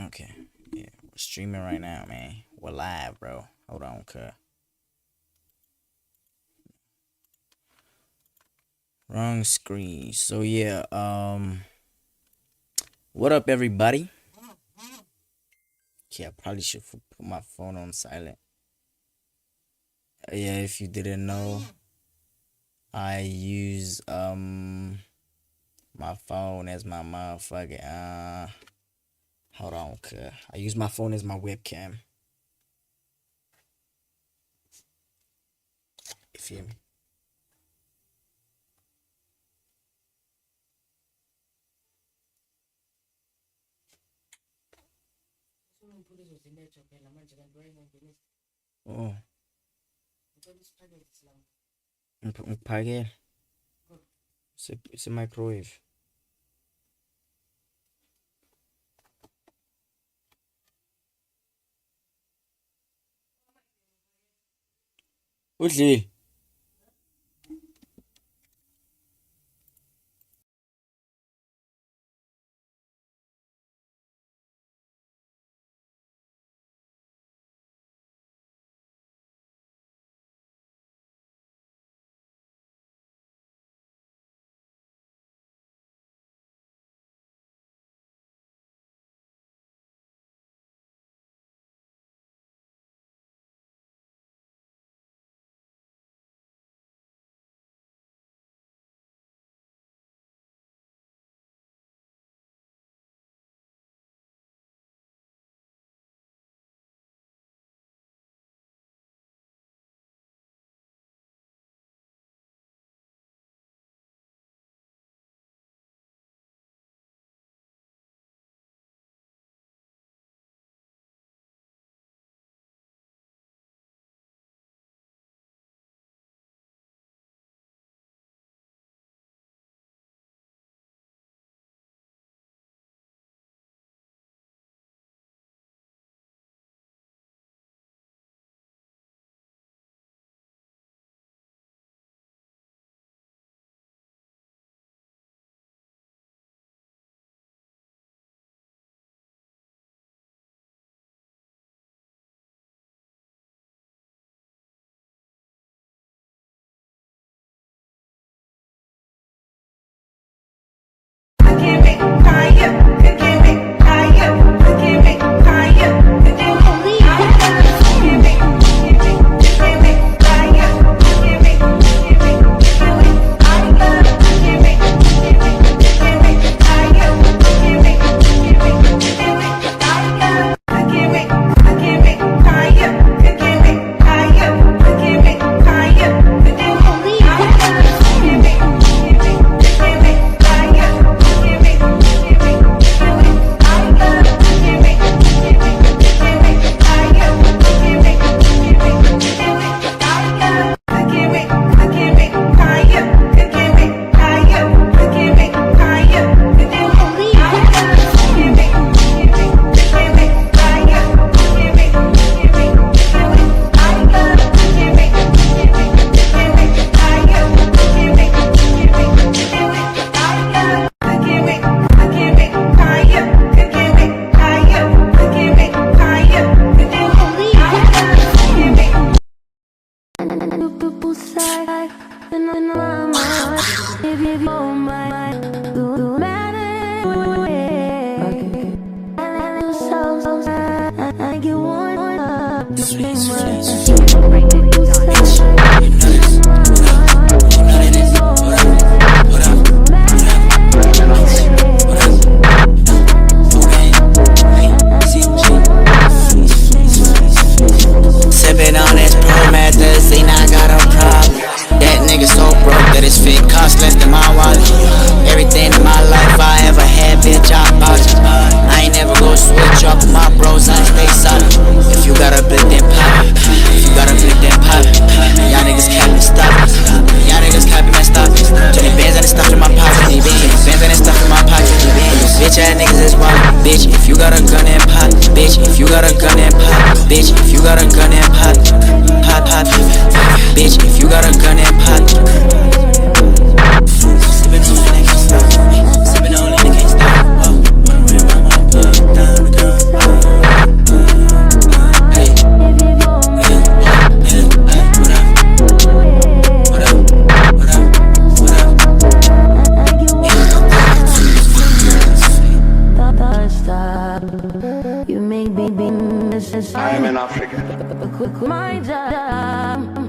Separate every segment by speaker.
Speaker 1: Okay. Yeah, we're streaming right now, man. We're live, bro. Hold on, cuz. Wrong screen. So yeah, what up, everybody? Yeah, I probably should put my phone on silent. Yeah, if you didn't know, I use my phone as my motherfucking hold on, cuz. I use my phone as my webcam. You feel me? Oh. Pague. It's a microwave. Udlile.
Speaker 2: my job.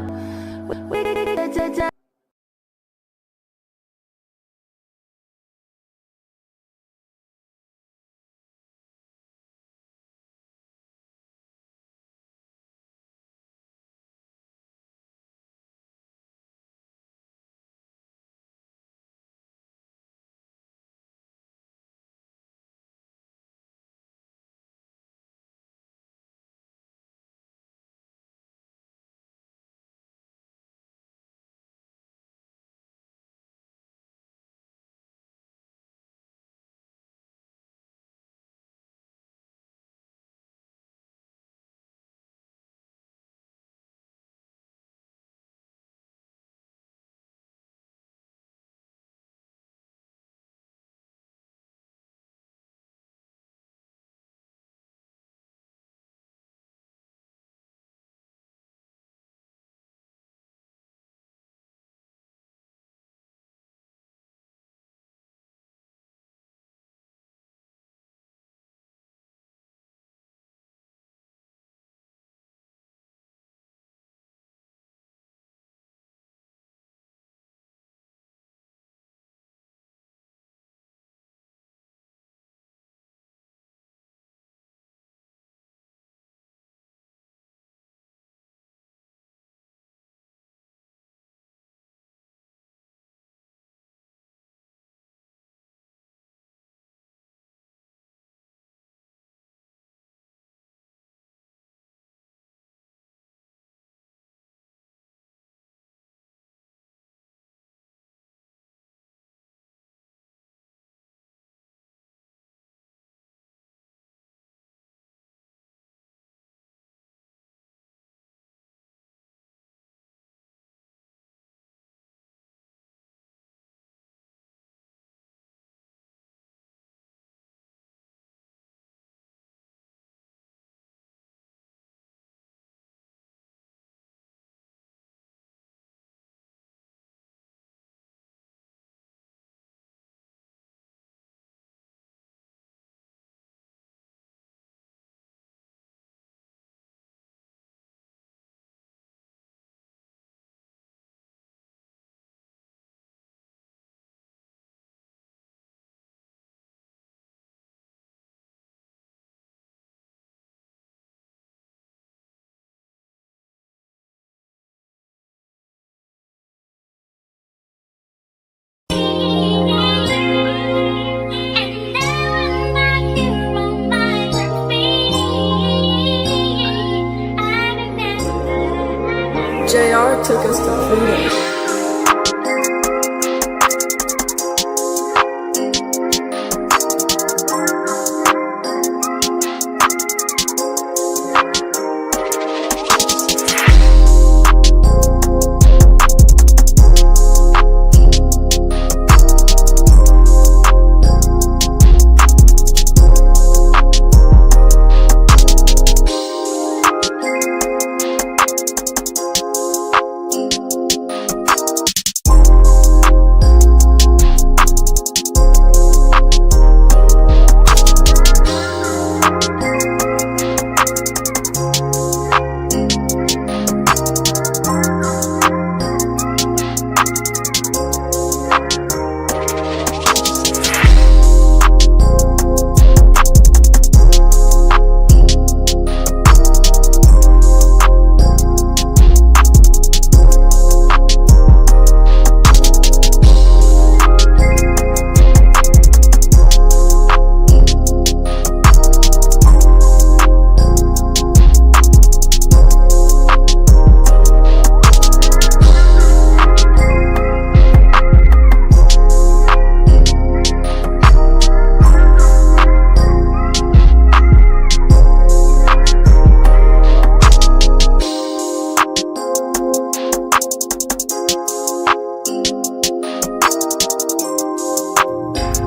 Speaker 3: JR took us to freedom.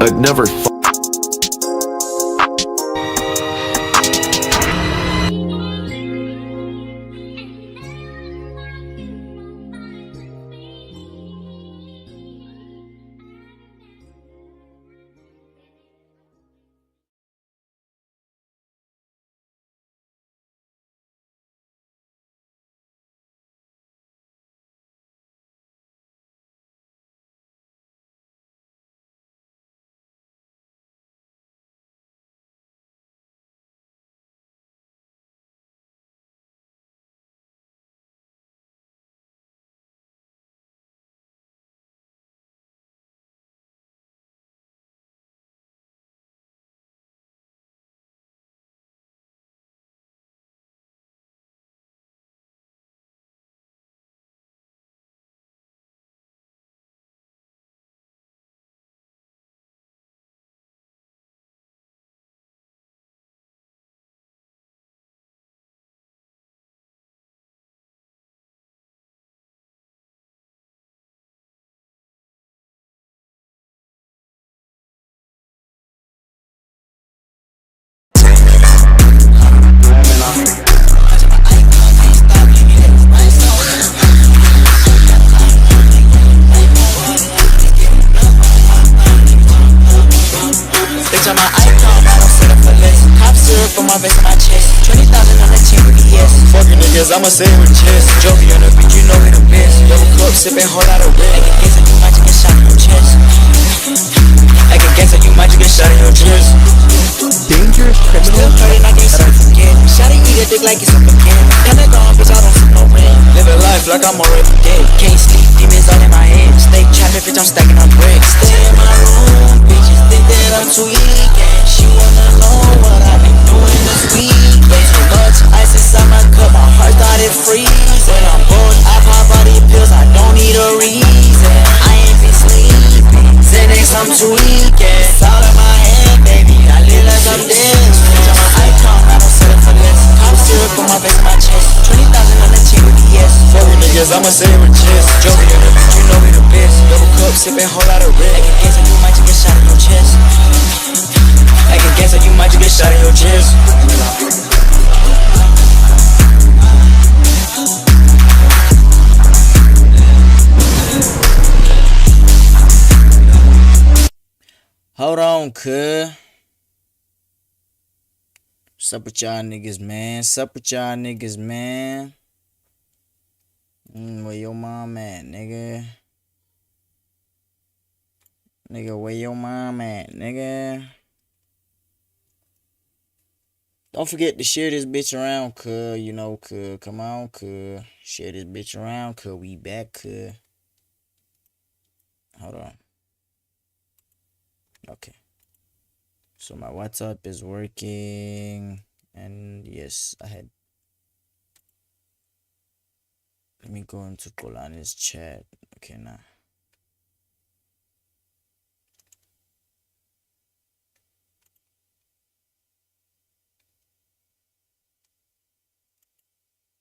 Speaker 4: I'd never say it with chest. Jovi on the beat, you know we the best. Double cup, sippin' whole lot of red. Like a gangster, you might just get shot in your chest. Like a gangster, you might just get shot in your chest.
Speaker 3: Dangerous criminal.
Speaker 4: Still hurting, I can't seem to forget. Shawty eat a dick like it's a baguette. Kinda gone, bitch, I don't see no rent. Living life like I'm already dead. Can't sleep, demons all in my head. Stay trapping, bitch, I'm stacking on bricks. Stay in my room, bitches think that I'm tweaking. She wanna know what I've been doing this week. Way too much ice inside my cup, my heart started freezing. When I'm bored, I pop all these pills, I don't need a reason. I ain't been sleeping, Xanax, I'm tweaking. It's all in my head, baby, I live like I'm dead. Bitch, I'm an icon, I don't settle for less. Cop syrup on my face and my chest. 20,000 on the chain with BS. Fuck with niggas, I'ma say it with chest. Jovi on the beat, you know we the best. Double cup, sippin' whole lot of red. Like a gangster, you might just get shot in your chest. Like a gangster, you might just get shot in your chest.
Speaker 1: Hold on, cuz. Sup with y'all niggas, man? Sup with y'all niggas, man? Where your mom at, nigga? Nigga, where your mom at, nigga? Don't forget to share this bitch around, cuz. You know, cuz. Come on, cuz. Share this bitch around, cuz. We back, cuz. Hold on. Okay. So my WhatsApp is working. And yes, I had. Let me go into Kolani's chat. Okay, now.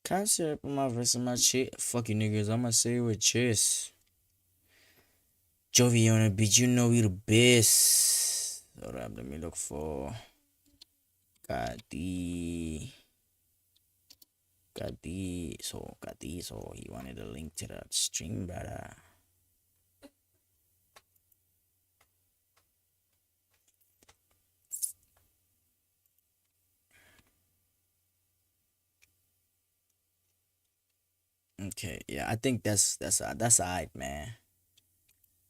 Speaker 1: Can't say up on my verse and my shit. Fuck you niggas. I'ma say it with chess. Jovi on the beat, you know we the best. Alright, let me look for Kadi. So he wanted a link to that stream, brother. Okay, yeah, I think that's alright, man.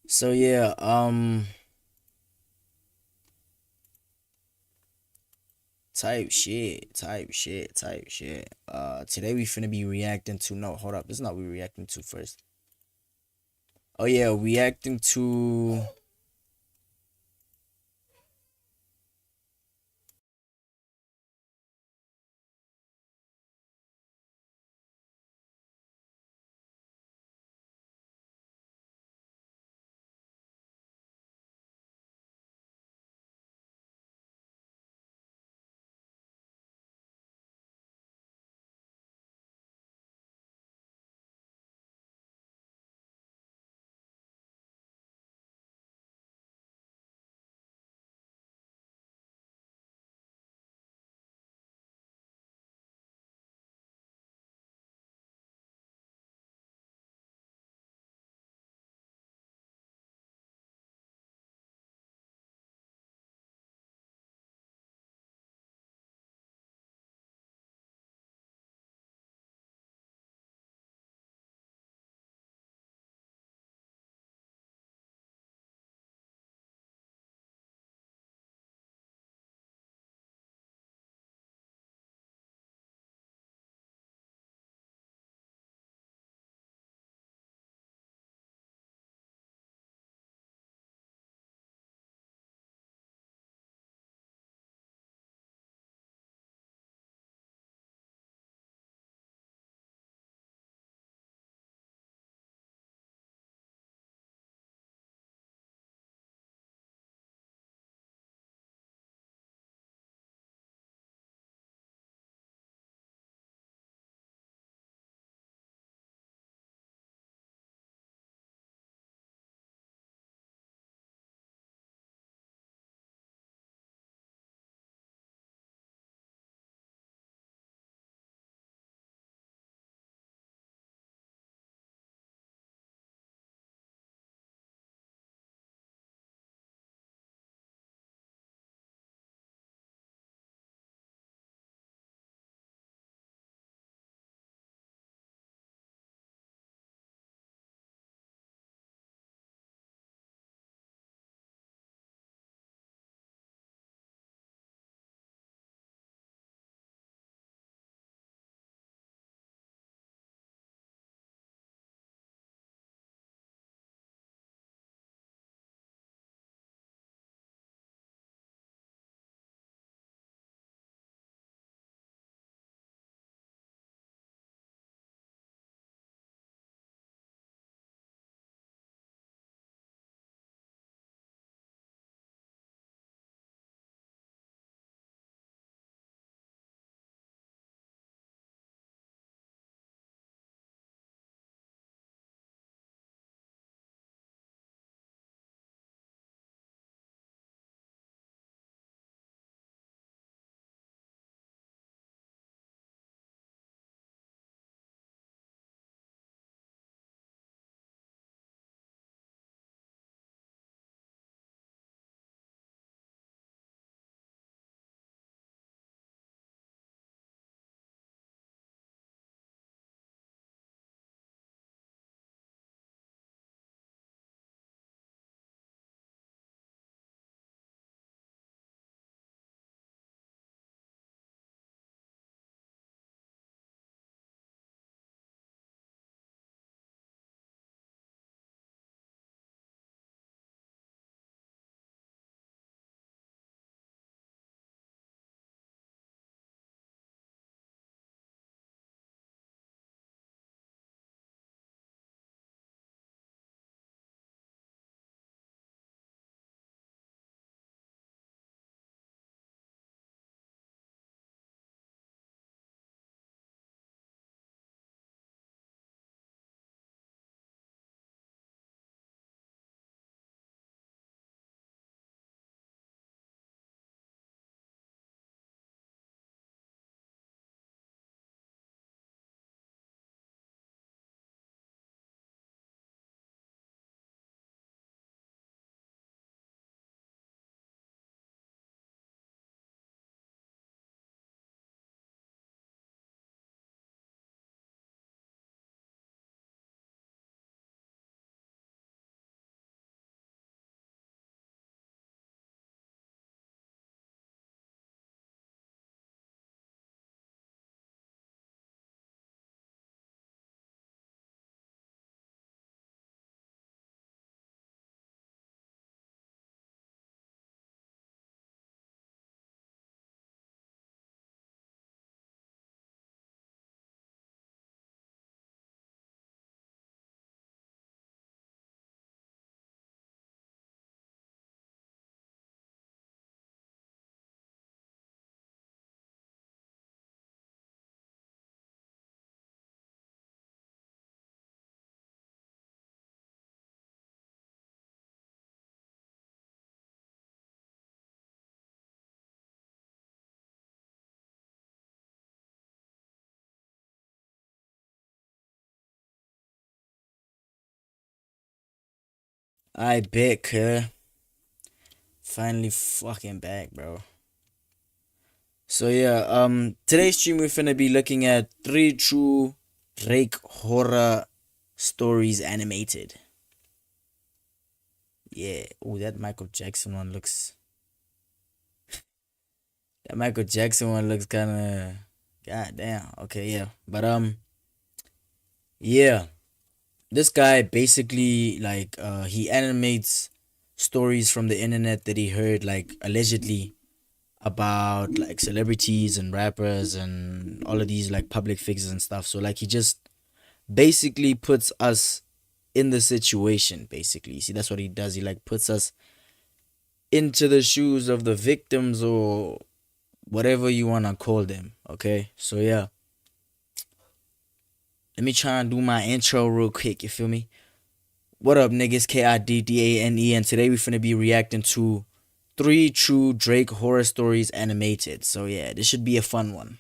Speaker 1: So yeah, type shit. Today we finna be reacting to hold up, this is not what we reacting to first. Oh yeah, reacting to I bet, cuh. Finally fucking back, bro. So yeah, today's stream we're finna be looking at 3 true Drake horror stories animated. Yeah. Oh, that Michael Jackson one looks. That Michael Jackson one looks kind of. God damn. Okay, yeah. But yeah. This guy basically he animates stories from the internet that he heard like allegedly about like celebrities and rappers and all of these like public figures and stuff. So like he just basically puts us in the situation basically. See, that's what he does. He like puts us into the shoes of the victims or whatever you want to call them. Okay, so yeah, let me try and do my intro real quick. You feel me? What up, niggas? Kiddane, and today we finna be reacting to 3 true Drake horror stories animated. So yeah, this should be a fun one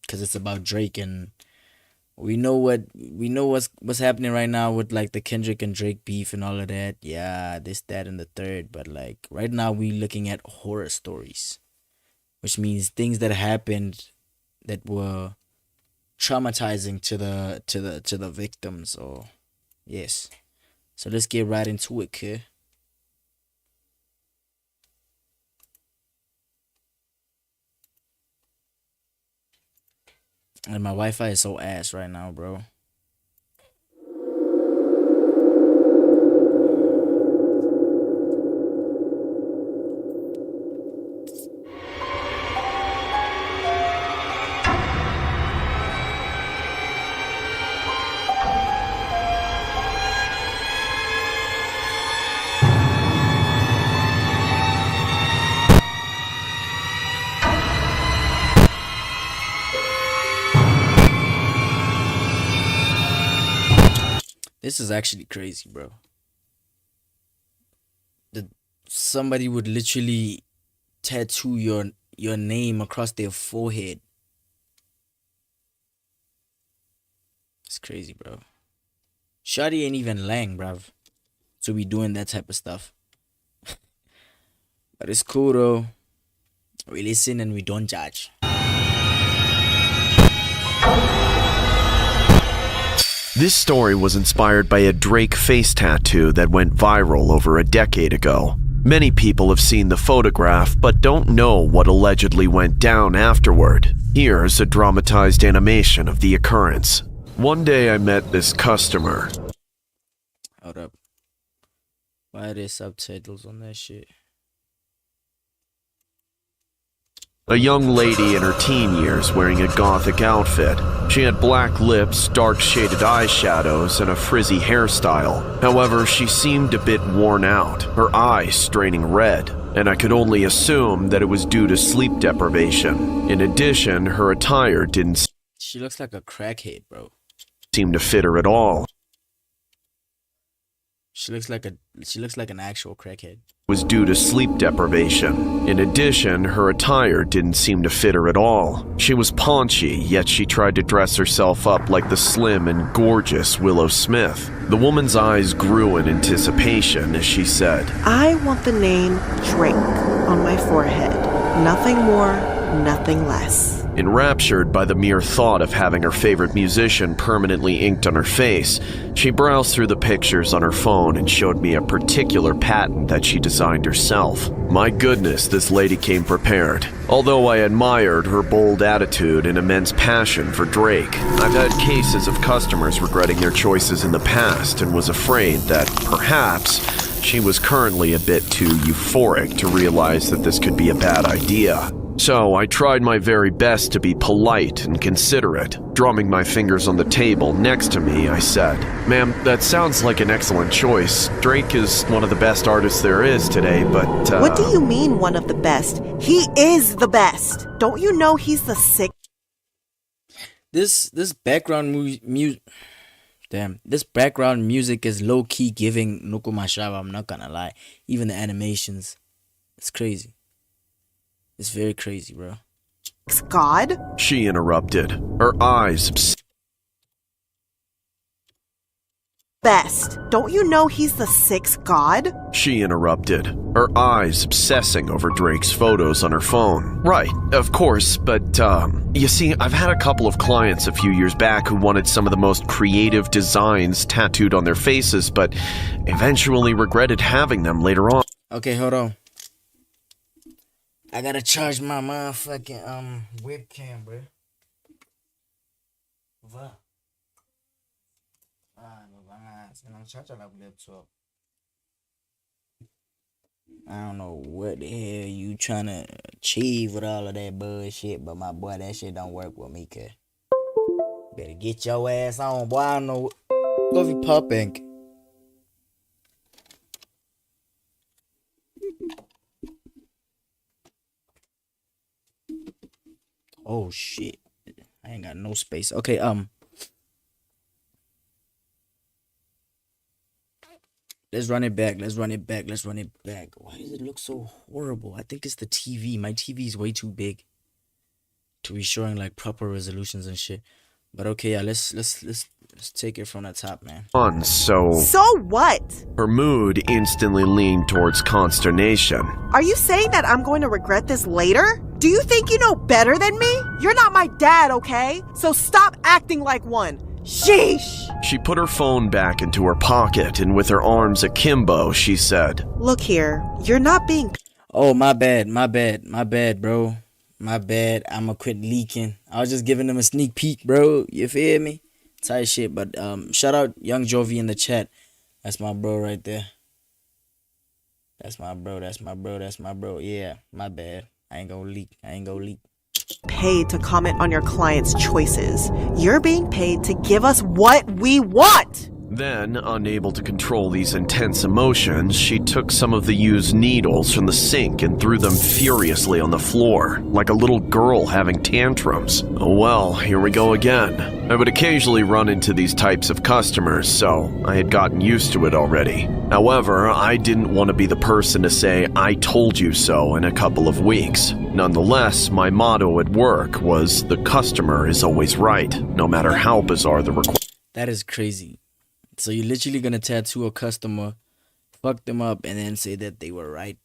Speaker 1: because it's about Drake, and we know what's happening right now with like the Kendrick and Drake beef and all of that. Yeah, this, that, and the third. But like right now we looking at horror stories, which means things that happened that were traumatizing to the victims. Or yes. So let's get right into it, kid. And my Wi-Fi is so ass right now, bro. This is actually crazy, bro. That somebody would literally tattoo your name across their forehead. It's crazy, bro. Shawty ain't even lang, bruv, to be doing that type of stuff. But it's cool though. We listen and we don't judge.
Speaker 3: This story was inspired by a Drake face tattoo that went viral over a decade ago. Many people have seen the photograph but don't know what allegedly went down afterward. Here's a dramatized animation of the occurrence. One day I met this customer.
Speaker 1: Hold up. Why are there subtitles on that shit?
Speaker 3: A young lady in her teen years wearing a gothic outfit. She had black lips, dark shaded eyeshadows, and a frizzy hairstyle. However, she seemed a bit worn out, her eyes straining red, and I could only assume that it was due to sleep deprivation. In addition, her attire didn't
Speaker 1: She looks like a crackhead, bro.
Speaker 3: seem to fit her at all.
Speaker 1: She looks like an actual crackhead.
Speaker 3: Was due to sleep deprivation. In addition, her attire didn't seem to fit her at all. She was paunchy, yet she tried to dress herself up like the slim and gorgeous Willow Smith. The woman's eyes grew in anticipation as she said,
Speaker 5: I want the name Drake on my forehead. Nothing more, nothing less.
Speaker 3: Enraptured by the mere thought of having her favorite musician permanently inked on her face, she browsed through the pictures on her phone and showed me a particular pattern that she designed herself. My goodness, this lady came prepared. Although I admired her bold attitude and immense passion for Drake, I've had cases of customers regretting their choices in the past and was afraid that, perhaps, she was currently a bit too euphoric to realize that this could be a bad idea. So I tried my very best to be polite and considerate. Drumming my fingers on the table next to me, I said, Ma'am, that sounds like an excellent choice. Drake is one of the best artists there is today, but
Speaker 5: What do you mean one of the best? He is the best. Don't you know he's the sick?
Speaker 1: This background this background music is low key giving Nuku Mashaba, I'm not gonna lie. Even the animations, it's crazy. It's very crazy, bro.
Speaker 5: God?
Speaker 3: she interrupted, her eyes
Speaker 5: best. Don't you know he's the sixth god?
Speaker 3: She interrupted, her eyes obsessing over Drake's photos on her phone. Right, of course, but, you see, I've had a couple of clients a few years back who wanted some of the most creative designs tattooed on their faces, but eventually regretted having them later on.
Speaker 1: Okay, hold on. I gotta charge my motherfucking webcam, bro. Va. I don't know what the hell you trying to achieve with all of that bullshit, but my boy, that shit don't work with me, cuz. Better get your ass on, boy. I don't know. Go be popping. Oh shit. I ain't got no space. Okay, let's run it back. Let's run it back. Why does it look so horrible? I think it's the TV. My TV is way too big to be showing like proper resolutions and shit. But okay, yeah, let's take it from the top, man.
Speaker 3: So
Speaker 5: what?
Speaker 3: her mood instantly leaned towards consternation.
Speaker 5: Are you saying that I'm going to regret this later? Do you think you know better than me? You're not my dad, okay? So stop acting like one. Sheesh!
Speaker 3: She put her phone back into her pocket and with her arms akimbo, she said,
Speaker 5: Look here, you're not being...
Speaker 1: Oh, my bad, bro. My bad, I'ma quit leaking. I was just giving them a sneak peek, bro. You feel me? Tight shit, but shout out Young Jovi in the chat. That's my bro right there. That's my bro. Yeah, my bad. I ain't gonna leak.
Speaker 5: Paid to comment on your client's choices. You're being paid to give us what we want!
Speaker 3: Then, unable to control these intense emotions, she took some of the used needles from the sink and threw them furiously on the floor, like a little girl having tantrums. Oh well, here we go again. I would occasionally run into these types of customers, so I had gotten used to it already. However, I didn't want to be the person to say, I told you so in a couple of weeks. Nonetheless, my motto at work was, the customer is always right, no matter how bizarre the request.
Speaker 1: That is crazy. So you're literally gonna tattoo a customer, fuck them up, and then say that they were right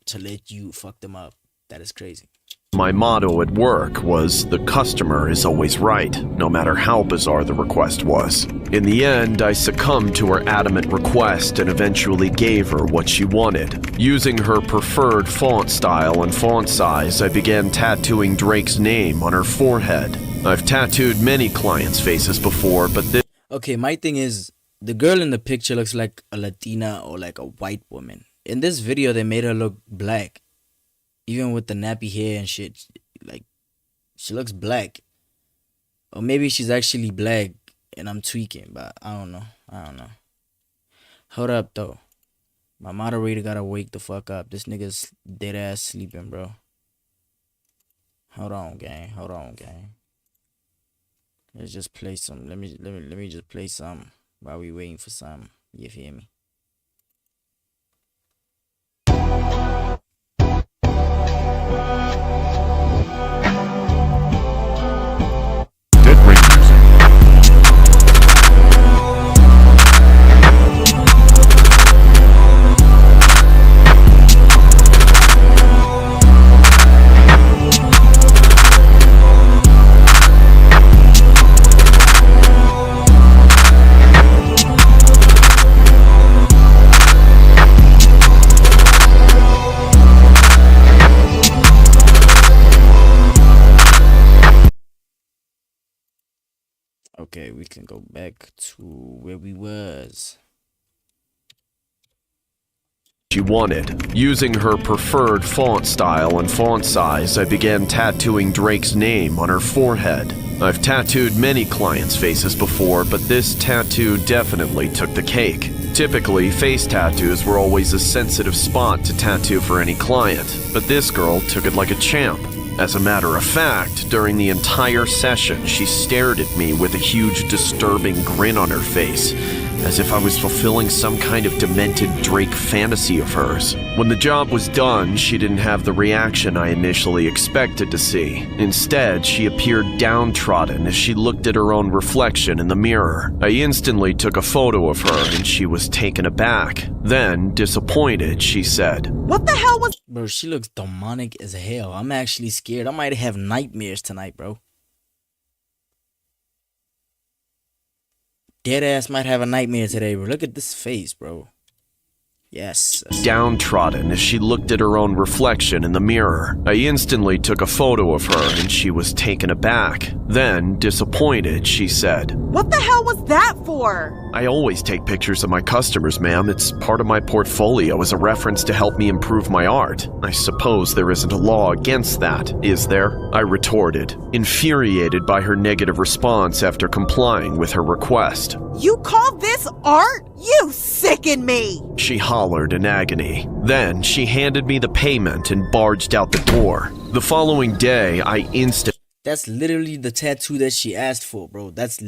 Speaker 1: to let you fuck them up. That is crazy.
Speaker 3: My motto at work was, the customer is always right, no matter how bizarre the request was. In the end, I succumbed to her adamant request and eventually gave her what she wanted. Using her preferred font style and font size, I began tattooing Drake's name on her forehead. I've tattooed many clients' faces before, but this...
Speaker 1: Okay, my thing is, the girl in the picture looks like a Latina or like a white woman. In this video, they made her look black. Even with the nappy hair and shit. Like, she looks black. Or maybe she's actually black and I'm tweaking, but I don't know. Hold up, though. My moderator gotta wake the fuck up. This nigga's dead ass sleeping, bro. Hold on, gang. Let's just play some. Let me just play some. While we waiting for some, you feel me? Okay, we can go back to where we was.
Speaker 3: She wanted. Using her preferred font style and font size, I began tattooing Drake's name on her forehead. I've tattooed many clients' faces before, but this tattoo definitely took the cake. Typically, face tattoos were always a sensitive spot to tattoo for any client, but this girl took it like a champ. As a matter of fact, during the entire session, she stared at me with a huge, disturbing grin on her face. as if I was fulfilling some kind of demented Drake fantasy of hers. When the job was done, she didn't have the reaction I initially expected to see. Instead, she appeared downtrodden as she looked at her own reflection in the mirror. I instantly took a photo of her and she was taken aback. Then, disappointed, she said,
Speaker 5: What the hell was
Speaker 1: Bro, she looks demonic as hell. I'm actually scared. I might have nightmares tonight, bro. Dead ass might have a nightmare today, bro. Look at this face, bro. Yes.
Speaker 3: downtrodden as she looked at her own reflection in the mirror. I instantly took a photo of her and she was taken aback. Then, disappointed, she said,
Speaker 5: What the hell was that for?
Speaker 3: I always take pictures of my customers, ma'am. It's part of my portfolio as a reference to help me improve my art. I suppose there isn't a law against that, is there? I retorted, infuriated by her negative response after complying with her request.
Speaker 5: You call this art? You sicken me!
Speaker 3: She hollered in agony. Then she handed me the payment and barged out the door. The following day, I
Speaker 1: That's literally the tattoo that she asked for, bro. That's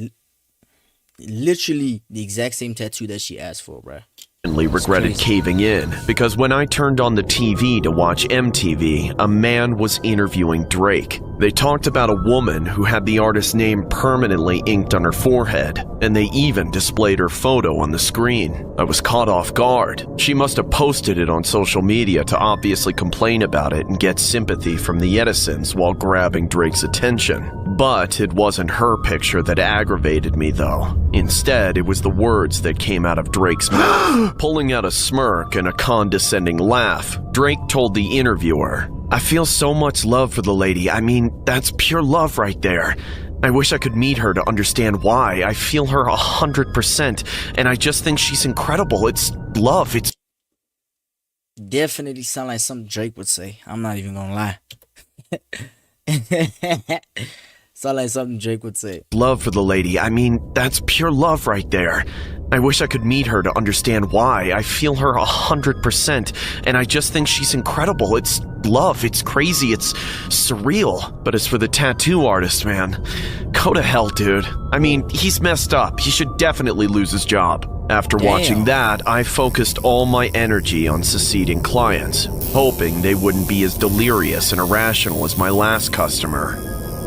Speaker 1: literally the exact same tattoo that she asked for, bro.
Speaker 3: regretted caving in because when I turned on the TV to watch MTV, a man was interviewing Drake. They talked about a woman who had the artist's name permanently inked on her forehead, and they even displayed her photo on the screen. I was caught off guard. She must have posted it on social media to obviously complain about it and get sympathy from the Edisons while grabbing Drake's attention. But it wasn't her picture that aggravated me, though. Instead, it was the words that came out of Drake's mouth. Pulling out a smirk and a condescending laugh, Drake told the interviewer, I feel so much love for the lady. I mean, that's pure love right there. I wish I could meet her to understand why. I feel her 100%, and I just think she's incredible. It's love. It's
Speaker 1: Definitely sound like something Drake would say. I'm not even gonna lie. Sound like something Drake would say.
Speaker 3: love for the lady. I mean, that's pure love right there. I wish I could meet her to understand why. I feel her 100%, and I just think she's incredible. It's love. It's crazy. It's surreal. But as for the tattoo artist, man, go to hell, dude. I mean, he's messed up. He should definitely lose his job. After watching that, I focused all my energy on succeeding clients, hoping they wouldn't be as delirious and irrational as my last customer.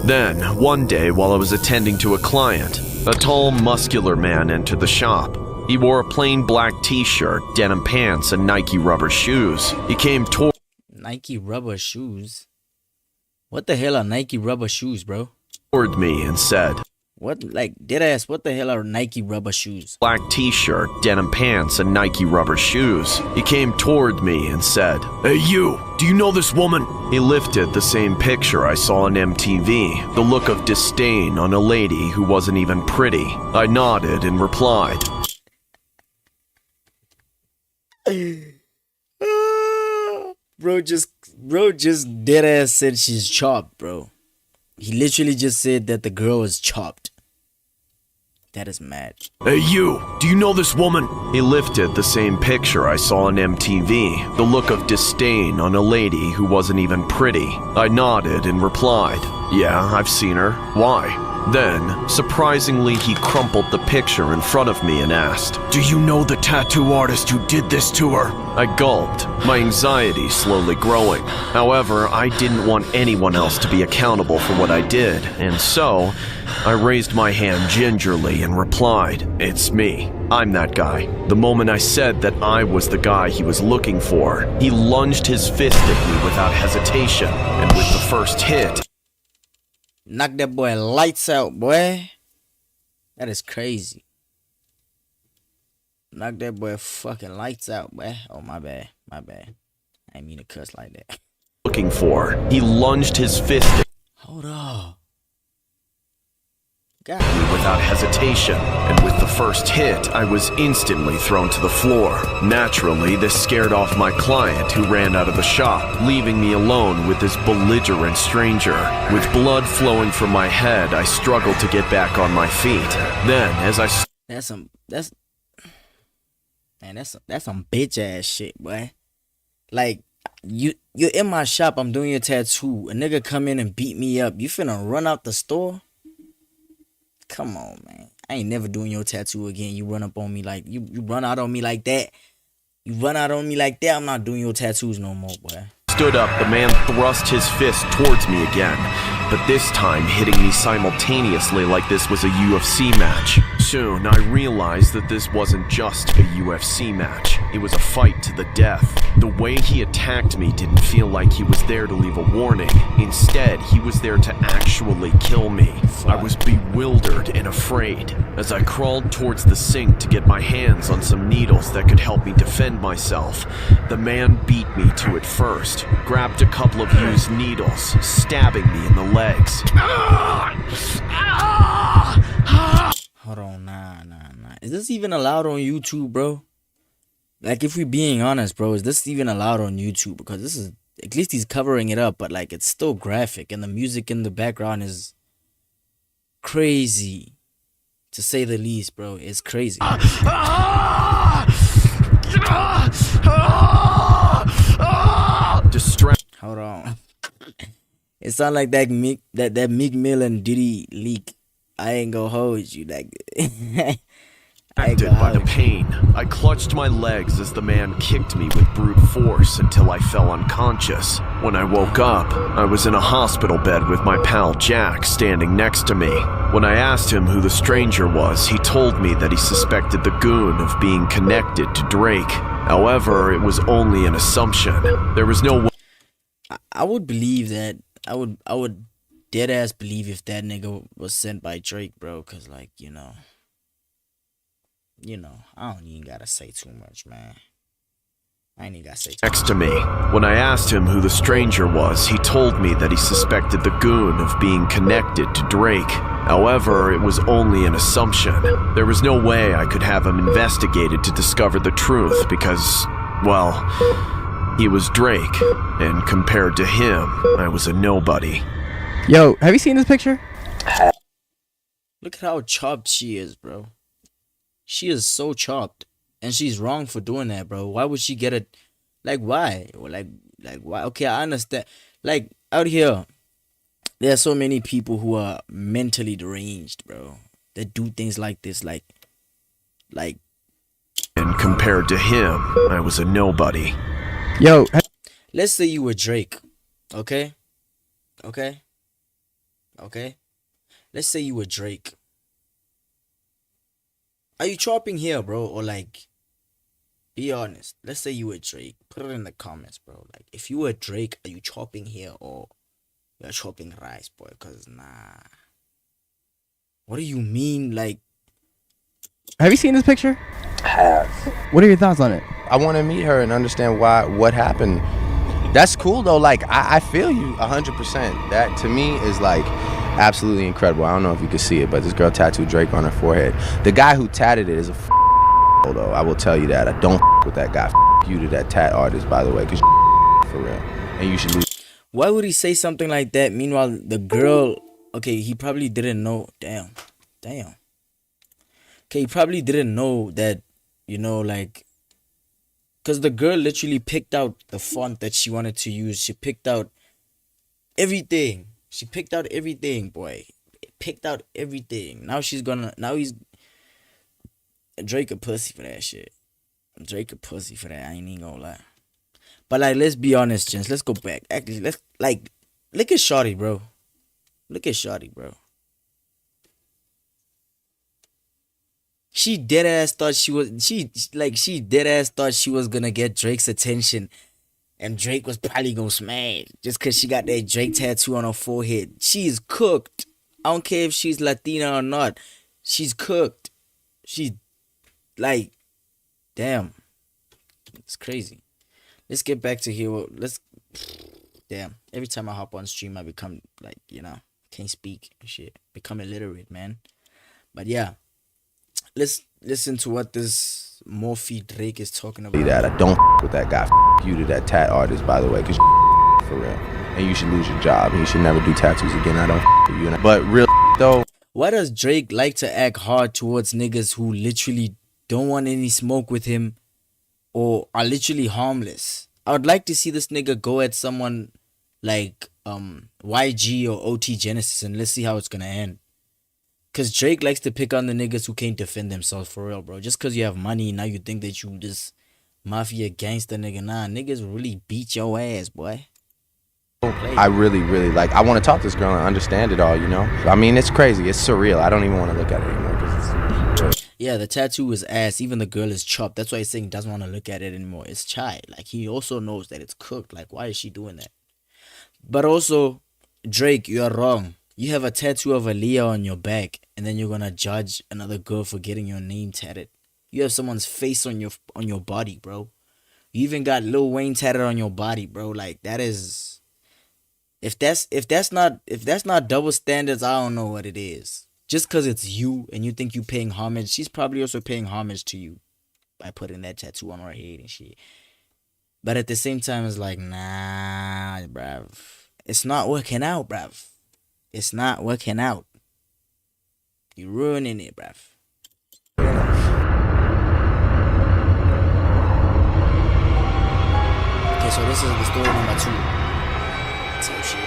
Speaker 3: Then, one day while I was attending to a client, a tall, muscular man entered the shop. He wore a plain black t-shirt, denim pants, and Nike rubber shoes. He came toward
Speaker 1: Nike rubber shoes? What the hell are Nike rubber shoes, bro?
Speaker 3: me and said,
Speaker 1: What, like, deadass, what the hell are Nike rubber shoes?
Speaker 3: black t-shirt, denim pants, and Nike rubber shoes. He came toward me and said, Hey you, do you know this woman? He lifted the same picture I saw on MTV, the look of disdain on a lady who wasn't even pretty. I nodded and replied,
Speaker 1: Bro just deadass said she's chopped, bro. He literally just said that the girl is chopped. That is mad.
Speaker 3: Hey you, do you know this woman? He lifted the same picture I saw on MTV, the look of disdain on a lady who wasn't even pretty. I nodded and replied, Yeah, I've seen her. Why? Then, surprisingly, he crumpled the picture in front of me and asked, Do you know the tattoo artist who did this to her? I gulped, my anxiety slowly growing. However, I didn't want anyone else to be accountable for what I did, and so, I raised my hand gingerly and replied, It's me. I'm that guy. The moment I said that I was the guy he was looking for, he lunged his fist at me without hesitation, and with the first hit,
Speaker 1: Knock that boy lights out, boy. That is crazy. Knock that boy fucking lights out, boy. Oh, my bad. My bad. I didn't mean to cuss like that.
Speaker 3: looking for, he lunged his fist at
Speaker 1: Hold up.
Speaker 3: me without hesitation, and with the first hit, I was instantly thrown to the floor. Naturally, this scared off my client, who ran out of the shop, leaving me alone with this belligerent stranger. With blood flowing from my head, I struggled to get back on my feet. Then, as I
Speaker 1: That's some bitch ass shit, boy. Like, you're in my shop, I'm doing your tattoo. A nigga come in and beat me up. You finna run out the store? Come on, man. I ain't never doing your tattoo again. You run up on me like you run out on me like that. You run out on me like that. I'm not doing your tattoos no more, boy.
Speaker 3: Stood up, the man thrust his fist towards me again, but this time hitting me simultaneously like this was a UFC match. Soon, I realized that this wasn't just a UFC match. It was a fight to the death. The way he attacked me didn't feel like he was there to leave a warning. Instead, he was there to actually kill me. I was bewildered and afraid. As I crawled towards the sink to get my hands on some needles that could help me defend myself, the man beat me to it first, grabbed a couple of used needles, stabbing me in the legs.
Speaker 1: Hold on, nah. Is this even allowed on YouTube, bro? Like, if we being honest, bro, is this even allowed on YouTube? Because this is, at least he's covering it up, but like, it's still graphic, and the music in the background is crazy, to say the least, bro. It's crazy. Hold on. It sound like that Meek Mill and Diddy leak. I ain't gonna hold you like.
Speaker 3: Acted by the pain, I clutched my legs as the man kicked me with brute force until I fell unconscious. When I woke up, I was in a hospital bed with my pal Jack standing next to me. When I asked him who the stranger was, he told me that he suspected the goon of being connected to Drake. However, it was only an assumption. There was no way.
Speaker 1: I would believe that. I would dead ass believe if that nigga was sent by Drake, bro. Cause like, you know, I don't even gotta say too much, man. I ain't even gotta say too much.
Speaker 3: Next to me. When I asked him who the stranger was, he told me that he suspected the goon of being connected to Drake. However, it was only an assumption. There was no way I could have him investigated to discover the truth because, well, he was Drake, and compared to him, I was a nobody.
Speaker 6: Yo, have you seen this picture?
Speaker 1: Look at how chopped she is, bro. She is so chopped, and she's wrong for doing that, bro. Why would she get it? Like, why? Like why? Okay, I understand. Like, out here, there are so many people who are mentally deranged, bro, that do things like this, like.
Speaker 3: And compared to him, I was a nobody.
Speaker 6: Yo,
Speaker 1: Let's say you were Drake, okay? Let's say you were Drake. Are you chopping here, bro? Or like, be honest. Let's say you were Drake. Put it in the comments, bro. Like, if you were Drake, are you chopping here or you're chopping rice, boy? Cause nah. What do you mean, like?
Speaker 6: have you seen this picture?
Speaker 7: Have.
Speaker 6: What are your thoughts on it?
Speaker 7: I want to meet her and understand what happened. That's cool though. Like I feel you 100%. That to me is like absolutely incredible. I don't know if you can see it, but this girl tattooed Drake on her forehead. The guy who tatted it is a though. I will tell you that. I don't with that guy. You to that tat artist, by the way, because for real. And you should lose.
Speaker 1: Why would he say something like that? Meanwhile, the girl, okay, he probably didn't know. Damn. Okay, he probably didn't know that, you know, like, because the girl literally picked out the font that she wanted to use. She picked out everything. Boy. Picked out everything. Now he's Drake a pussy for that shit. I ain't even gonna lie. But like, let's be honest, gents. Let's go back. Actually, let's like, look at Shawty, bro. She dead ass thought she was gonna get Drake's attention, and Drake was probably gonna smash just cause she got that Drake tattoo on her forehead. She's cooked. I don't care if she's Latina or not. She's cooked. She's like, damn. It's crazy. Let's get back to here. Damn. Every time I hop on stream, I become like, you know, can't speak and shit. Become illiterate, man. But yeah. Let's listen to what this Morphe Drake is talking about.
Speaker 7: That I don't with that guy. You to that tat artist, by the way, because for real. And you should lose your job. And you should never do tattoos again. I don't with you. But real though.
Speaker 1: Why does Drake like to act hard towards niggas who literally don't want any smoke with him or are literally harmless? I would like to see this nigga go at someone like YG or OT Genesis, and let's see how it's gonna end. Cause Drake likes to pick on the niggas who can't defend themselves for real, bro. Just cause you have money, now you think that you just mafia gangster nigga. Nah, niggas really beat your ass, boy.
Speaker 7: I really, really like. I want to talk to this girl and understand it all. You know. I mean, it's crazy. It's surreal. I don't even want to look at it anymore because
Speaker 1: Yeah, the tattoo is ass. Even the girl is chopped. That's why he's saying he doesn't want to look at it anymore. It's chai. Like, he also knows that it's cooked. Like, why is she doing that? But also, Drake, you are wrong. You have a tattoo of Aaliyah on your back, and then you're gonna judge another girl for getting your name tatted. You have someone's face on your body, bro. You even got Lil Wayne tatted on your body, bro. Like, that is, if that's not double standards, I don't know what it is. Just cause it's you and you think you paying homage, she's probably also paying homage to you by putting that tattoo on her head and shit. But at the same time, it's like, nah, bruv. It's not working out, bruv. It's not working out. You're ruining it, bruv. Okay, so this is the story number 2. So shit.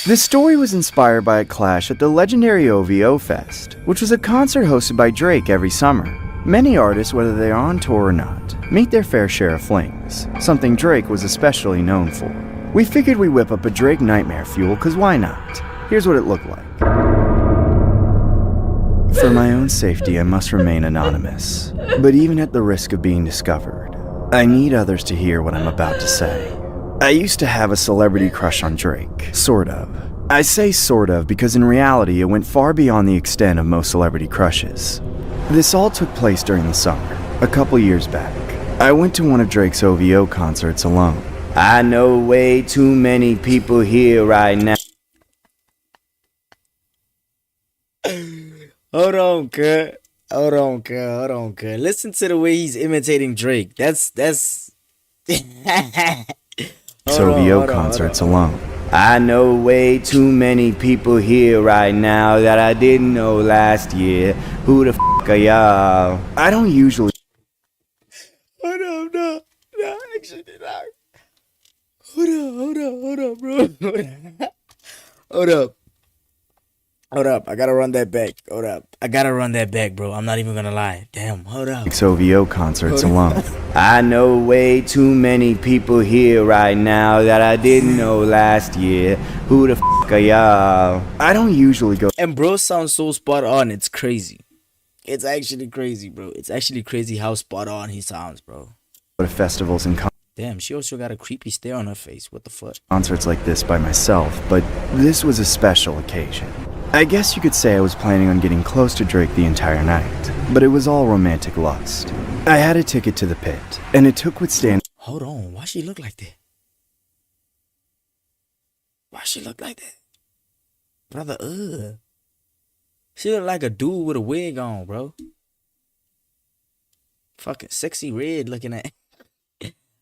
Speaker 8: This story was inspired by a clash at the legendary OVO Fest, which was a concert hosted by Drake every summer. Many artists, whether they are on tour or not, meet their fair share of flings, something Drake was especially known for. We figured we'd whip up a Drake nightmare fuel, cause why not? Here's what it looked like. For my own safety, I must remain anonymous. But even at the risk of being discovered, I need others to hear what I'm about to say. I used to have a celebrity crush on Drake, sort of. I say sort of because in reality it went far beyond the extent of most celebrity crushes. This all took place during the summer, a couple years back. I went to one of Drake's OVO concerts alone. I know way too many people here right now.
Speaker 1: Hold on, cuz. Hold on, cuz. Listen to the way he's imitating Drake. That's
Speaker 8: OVO concerts alone. I know way too many people here right now that I didn't know last year. Who the f*** are y'all? I don't usually.
Speaker 1: Hold up, no, actually, no. Hold up, bro. Hold up. I gotta run that back. Hold up. I gotta run that back, bro. I'm not even gonna lie. Damn, hold up.
Speaker 8: OVO concerts alone. I know way too many people here right now that I didn't know last year. Who the f*** are y'all? I don't usually go
Speaker 1: And bro sounds so spot on. It's crazy. It's actually crazy, bro. It's actually crazy how spot on he sounds, bro.
Speaker 8: to festivals and
Speaker 1: Damn, she also got a creepy stare on her face. What the fuck?
Speaker 8: concerts like this by myself, but this was a special occasion. I guess you could say I was planning on getting close to Drake the entire night, but it was all romantic lust. I had a ticket to the pit, and it took withstanding.
Speaker 1: Hold on, why she look like that? Why she look like that? Brother, she look like a dude with a wig on, bro. Fucking sexy red looking at.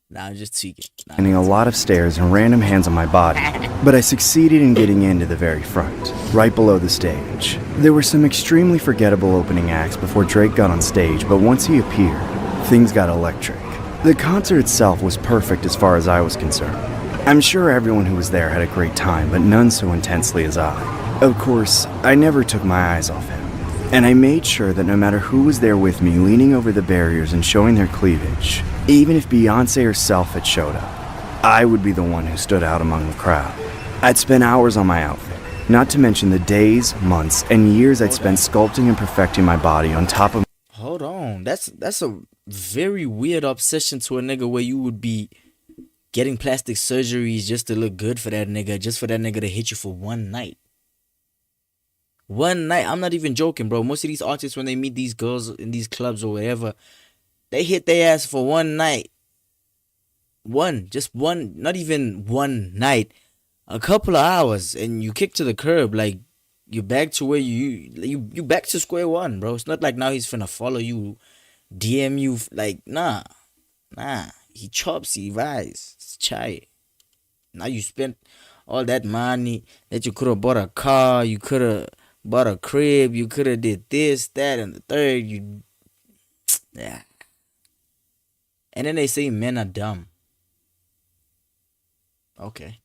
Speaker 1: Nah, I'm just tweaking. Nah,
Speaker 8: A lot of stairs and random hands on my body, but I succeeded in getting into the very front, right below the stage. There were some extremely forgettable opening acts before Drake got on stage, but once he appeared, things got electric. The concert itself was perfect as far as I was concerned. I'm sure everyone who was there had a great time, but none so intensely as I. Of course, I never took my eyes off him, and I made sure that no matter who was there with me leaning over the barriers and showing their cleavage, even if Beyonce herself had showed up, I would be the one who stood out among the crowd. I'd spent hours on my outfit, not to mention the days, months, and years I'd spent sculpting and perfecting my body on top of.
Speaker 1: Hold on, that's a very weird obsession to a nigga where you would be getting plastic surgeries just to look good for that nigga, just for that nigga to hit you for one night. One night, I'm not even joking, bro. Most of these artists, when they meet these girls in these clubs or whatever, they hit their ass for one night. Just one, not even one night. A couple of hours, and you kick to the curb. Like, you're back to where you back to square one, bro. It's not like now he's finna follow you, DM you. Like, nah. He chops, he rise. It's chai. Now you spent all that money that you could have bought a car, you could have bought a crib, you could have did this, that, and the third. Yeah. And then they say men are dumb. Okay.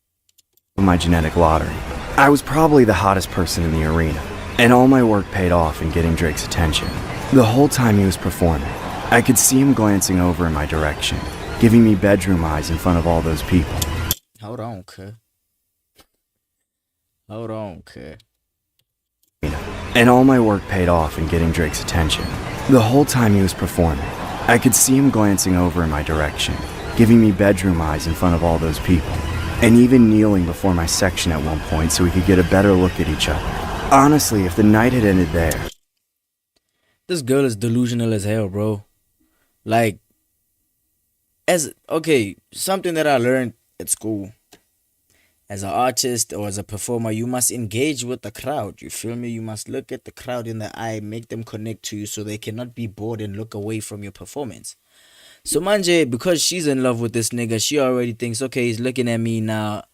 Speaker 8: My genetic lottery. I was probably the hottest person in the arena, and all my work paid off in getting Drake's attention. The whole time he was performing, I could see him glancing over in my direction, giving me bedroom eyes in front of all those people.
Speaker 1: Hold on, cuz. Hold on, cuz.
Speaker 8: And all my work paid off in getting Drake's attention. The whole time he was performing, I could see him glancing over in my direction, giving me bedroom eyes in front of all those people, and even kneeling before my section at one point so we could get a better look at each other. Honestly, if the night had ended there...
Speaker 1: This girl is delusional as hell, bro. Like, something that I learned at school. As an artist or as a performer, you must engage with the crowd. You feel me? You must look at the crowd in the eye, make them connect to you so they cannot be bored and look away from your performance. So Manje, because she's in love with this nigga, she already thinks, okay, he's looking at me now.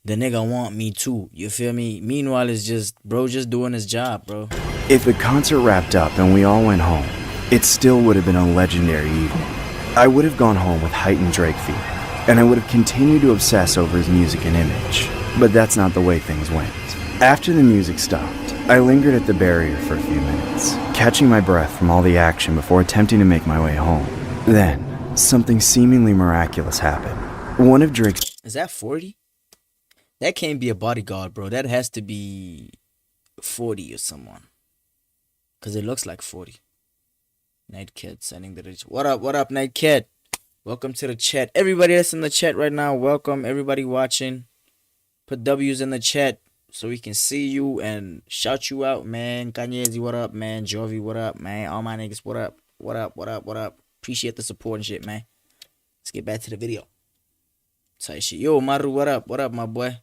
Speaker 1: The nigga want me too. You feel me? Meanwhile, it's just, bro, just doing his job, bro.
Speaker 8: If the concert wrapped up and we all went home, it still would have been a legendary evening. I would have gone home with heightened Drake fever, and I would have continued to obsess over his music and image. But that's not the way things went. After the music stopped, I lingered at the barrier for a few minutes, catching my breath from all the action before attempting to make my way home. Then, something seemingly miraculous happened. One of Drake's...
Speaker 1: Is that 40? That can't be a bodyguard, bro. That has to be 40 or someone. Because it looks like 40. Night Kid sending the rich. What up, Night Kid? Welcome to the chat. Everybody that's in the chat right now, welcome. Everybody watching. Put W's in the chat so we can see you and shout you out, man. Kanyezi, what up, man? Jovi, what up, man? All my niggas, what up? What up? Appreciate the support and shit, man. Let's get back to the video. Say shit. Yo, Maru, what up? What up, my boy?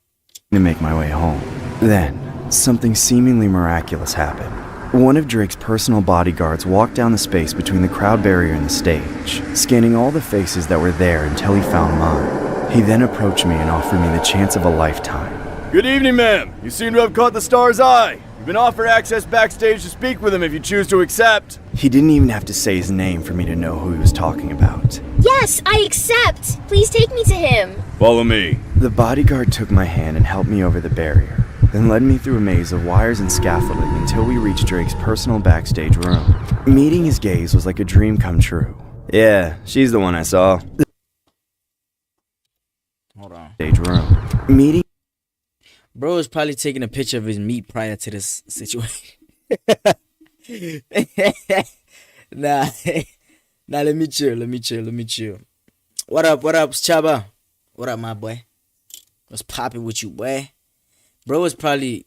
Speaker 8: To make my way home. Then, something seemingly miraculous happened. One of Drake's personal bodyguards walked down the space between the crowd barrier and the stage, scanning all the faces that were there until he found mine. He then approached me and offered me the chance of a lifetime.
Speaker 9: Good evening, ma'am. You seem to have caught the star's eye. You've been offered access backstage to speak with him if you choose to accept.
Speaker 8: He didn't even have to say his name for me to know who he was talking about.
Speaker 10: Yes, I accept. Please take me to him.
Speaker 9: Follow me.
Speaker 8: The bodyguard took my hand and helped me over the barrier, then led me through a maze of wires and scaffolding until we reached Drake's personal backstage room. Meeting his gaze was like a dream come true. Yeah, she's the one I saw.
Speaker 1: Hold on.
Speaker 8: Stage room. Meeting...
Speaker 1: Bro is probably taking a picture of his meat prior to this situation. Nah, let me chill. What up, Chaba? What up, my boy? What's popping with you, boy? Bro is probably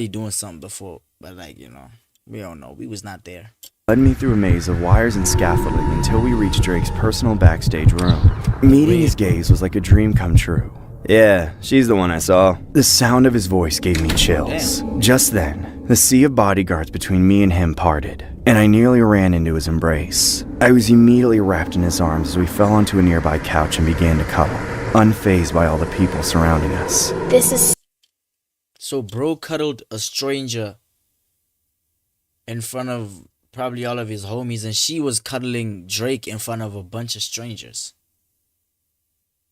Speaker 1: doing something before, but like, you know, we don't know. We was not there.
Speaker 8: Led me through a maze of wires and scaffolding until we reached Drake's personal backstage room. Meeting his gaze was like a dream come true. Yeah, she's the one I saw. The sound of his voice gave me chills. Damn. Just then, the sea of bodyguards between me and him parted, and I nearly ran into his embrace. I was immediately wrapped in his arms as we fell onto a nearby couch and began to cuddle, unfazed by all the people surrounding us.
Speaker 10: This is...
Speaker 1: So bro cuddled a stranger in front of probably all of his homies, and she was cuddling Drake in front of a bunch of strangers.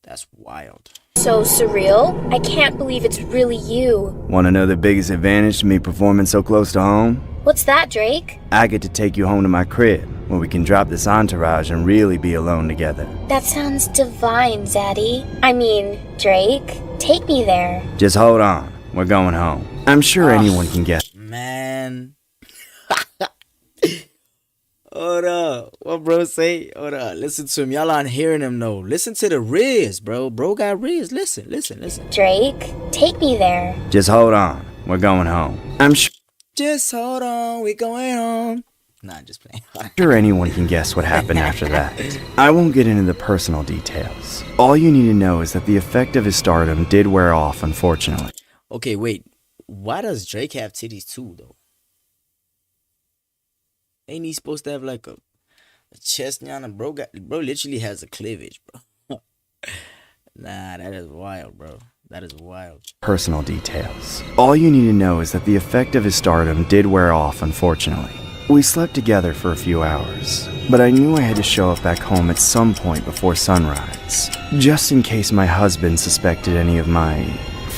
Speaker 1: That's wild.
Speaker 10: So surreal. I can't believe it's really you.
Speaker 8: Want to know the biggest advantage to me performing so close to home?
Speaker 10: What's that, Drake?
Speaker 8: I get to take you home to my crib, where we can drop this entourage and really be alone together.
Speaker 10: That sounds divine, Zaddy. I mean, Drake. Take me there.
Speaker 8: Just hold on. We're going home. I'm sure anyone can guess.
Speaker 1: Man. Hold up. What bro say? Hold up. Listen to him. Y'all aren't hearing him though. Listen to the Riz, bro. Bro got Riz. Listen.
Speaker 10: Drake, take me there.
Speaker 8: Just hold on. We're going home. I'm
Speaker 1: Just hold on. We going home. Nah, just playing.
Speaker 8: sure anyone can guess what happened after that. I won't get into the personal details. All you need to know is that the effect of his stardom did wear off, unfortunately.
Speaker 1: Okay, wait. Why does Drake have titties too, though? Ain't he supposed to have like a chest on him? Bro literally has a cleavage, bro. Nah, that is wild, bro. That is wild.
Speaker 8: Personal details. All you need to know is that the effect of his stardom did wear off, unfortunately. We slept together for a few hours, but I knew I had to show up back home at some point before sunrise, just in case my husband suspected any of my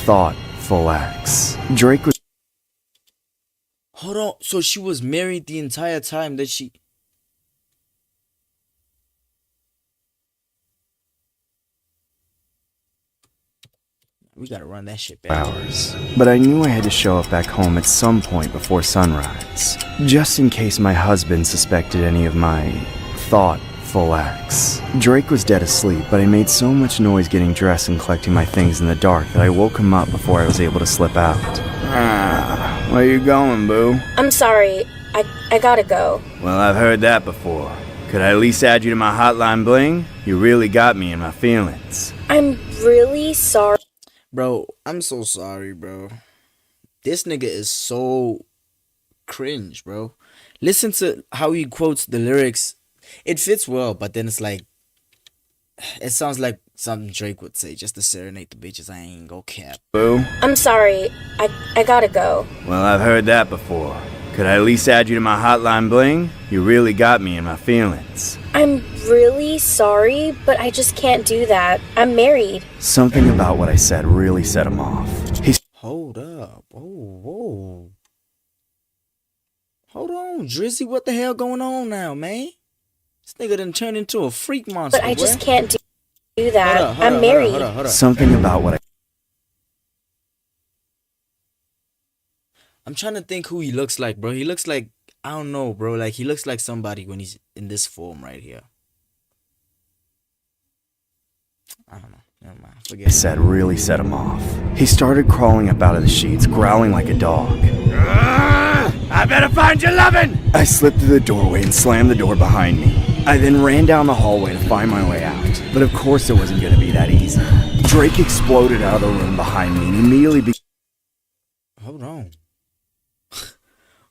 Speaker 8: thoughtful acts. Drake was...
Speaker 1: Hold on. So she was married the entire time that she... We gotta run that shit back.
Speaker 8: Hours, but I knew I had to show up back home at some point before sunrise, just in case my husband suspected any of my thoughtful acts. Drake was dead asleep, but I made so much noise getting dressed and collecting my things in the dark that I woke him up before I was able to slip out.
Speaker 11: Where you going, boo?
Speaker 10: I'm sorry. I gotta go.
Speaker 11: Well, I've heard that before. Could I at least add you to my hotline bling? You really got me in my feelings.
Speaker 10: I'm really sorry.
Speaker 1: Bro, I'm so sorry, bro. This nigga is so cringe, bro. Listen to how he quotes the lyrics. It fits well, but then it's like, it sounds like something Drake would say just to serenade the bitches. I ain't go cap.
Speaker 11: Boo?
Speaker 10: I'm sorry. I gotta go.
Speaker 11: Well, I've heard that before. Could I at least add you to my hotline bling? You really got me in my feelings.
Speaker 10: I'm really sorry, but I just can't do that. I'm married.
Speaker 8: Something about what I said really set him off.
Speaker 1: Hold up. Whoa. Hold on, Drizzy. What the hell going on now, man? This nigga done turned into a freak monster.
Speaker 10: But I just can't do that.
Speaker 1: Hold up,
Speaker 10: I'm married.
Speaker 1: Hold up.
Speaker 8: Something about what I...
Speaker 1: I'm trying to think who he looks like, bro. He looks like, I don't know, bro. Like, he looks like somebody when he's in this form right here. I don't know. Never mind. Forget it.
Speaker 8: said really set him off. He started crawling up out of the sheets, growling like a dog.
Speaker 11: I better find your lovin'!
Speaker 8: I slipped through the doorway and slammed the door behind me. I then ran down the hallway to find my way out. But of course it wasn't going to be that easy. Drake exploded out of the room behind me and immediately
Speaker 1: Hold on.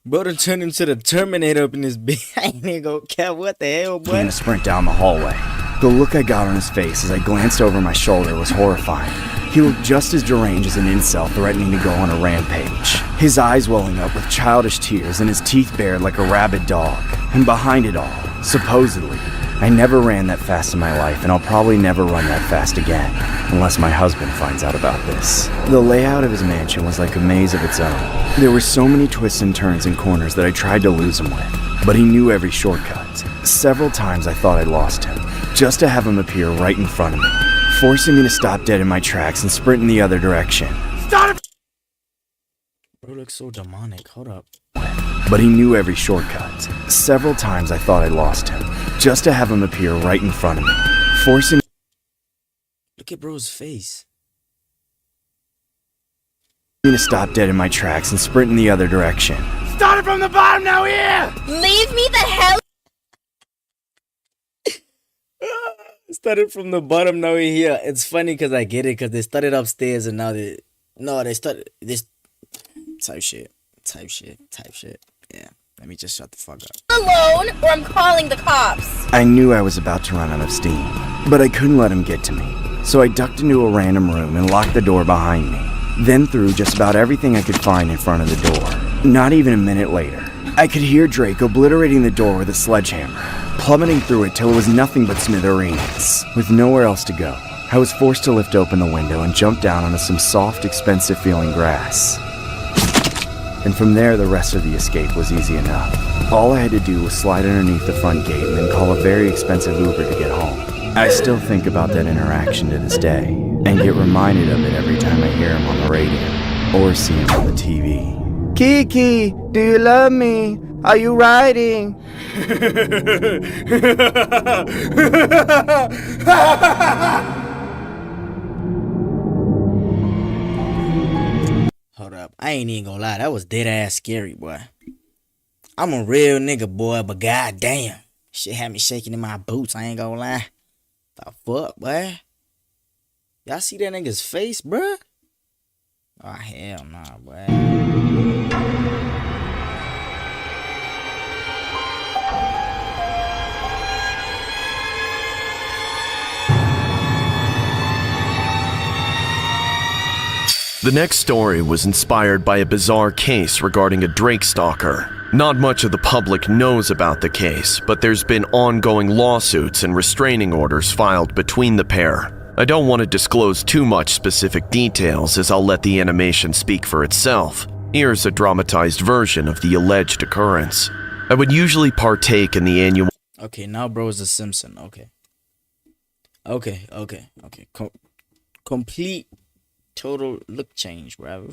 Speaker 1: Bro done turned into the Terminator up in this bitch. I ain't even gonna care what the hell, boy.
Speaker 8: began to sprint down the hallway. The look I got on his face as I glanced over my shoulder was horrifying. He looked just as deranged as an incel threatening to go on a rampage. His eyes welling up with childish tears and his teeth bared like a rabid dog. And behind it all, supposedly, I never ran that fast in my life, and I'll probably never run that fast again, unless my husband finds out about this. The layout of his mansion was like a maze of its own. There were so many twists and turns and corners that I tried to lose him with, but he knew every shortcut. Several times I thought I'd lost him, just to have him appear right in front of me, forcing me to stop dead in my tracks and sprint in the other direction.
Speaker 11: Stop!
Speaker 1: Bro looks so demonic. Hold up.
Speaker 8: But he knew every shortcut. Several times I thought I'd lost him, just to have him appear right in front of me, forcing
Speaker 1: Look at bro's face.
Speaker 8: me to stop dead in my tracks and sprint in the other direction.
Speaker 11: Started from the bottom, now here!
Speaker 10: Leave me the hell.
Speaker 1: Started from the bottom, now we're here. It's funny because I get it, because they started upstairs and now they started this type shit. Yeah, let me just shut the fuck up.
Speaker 10: Alone, or I'm calling the cops.
Speaker 8: I knew I was about to run out of steam, but I couldn't let him get to me. So I ducked into a random room and locked the door behind me. Then threw just about everything I could find in front of the door. Not even a minute later, I could hear Drake obliterating the door with a sledgehammer, plummeting through it till it was nothing but smithereens. With nowhere else to go, I was forced to lift open the window and jump down onto some soft, expensive-feeling grass. And from there, the rest of the escape was easy enough. All I had to do was slide underneath the front gate and then call a very expensive Uber to get home. I still think about that interaction to this day, and get reminded of it every time I hear him on the radio, or see him on the TV. Kiki, do you love me? Are you riding?
Speaker 1: Hold up. I ain't even gonna lie. That was dead ass scary, boy. I'm a real nigga, boy, but goddamn. Shit had me shaking in my boots. I ain't gonna lie. The fuck, boy? Y'all see that nigga's face, bruh? Oh, hell nah, boy.
Speaker 3: The next story was inspired by a bizarre case regarding a Drake stalker. Not much of the public knows about the case, but there's been ongoing lawsuits and restraining orders filed between the pair. I don't want to disclose too much specific details as I'll let the animation speak for itself. Here's a dramatized version of the alleged occurrence. I would usually partake in the annual...
Speaker 1: Okay, now bro is a Simpson. Okay. Complete, total look change, bro.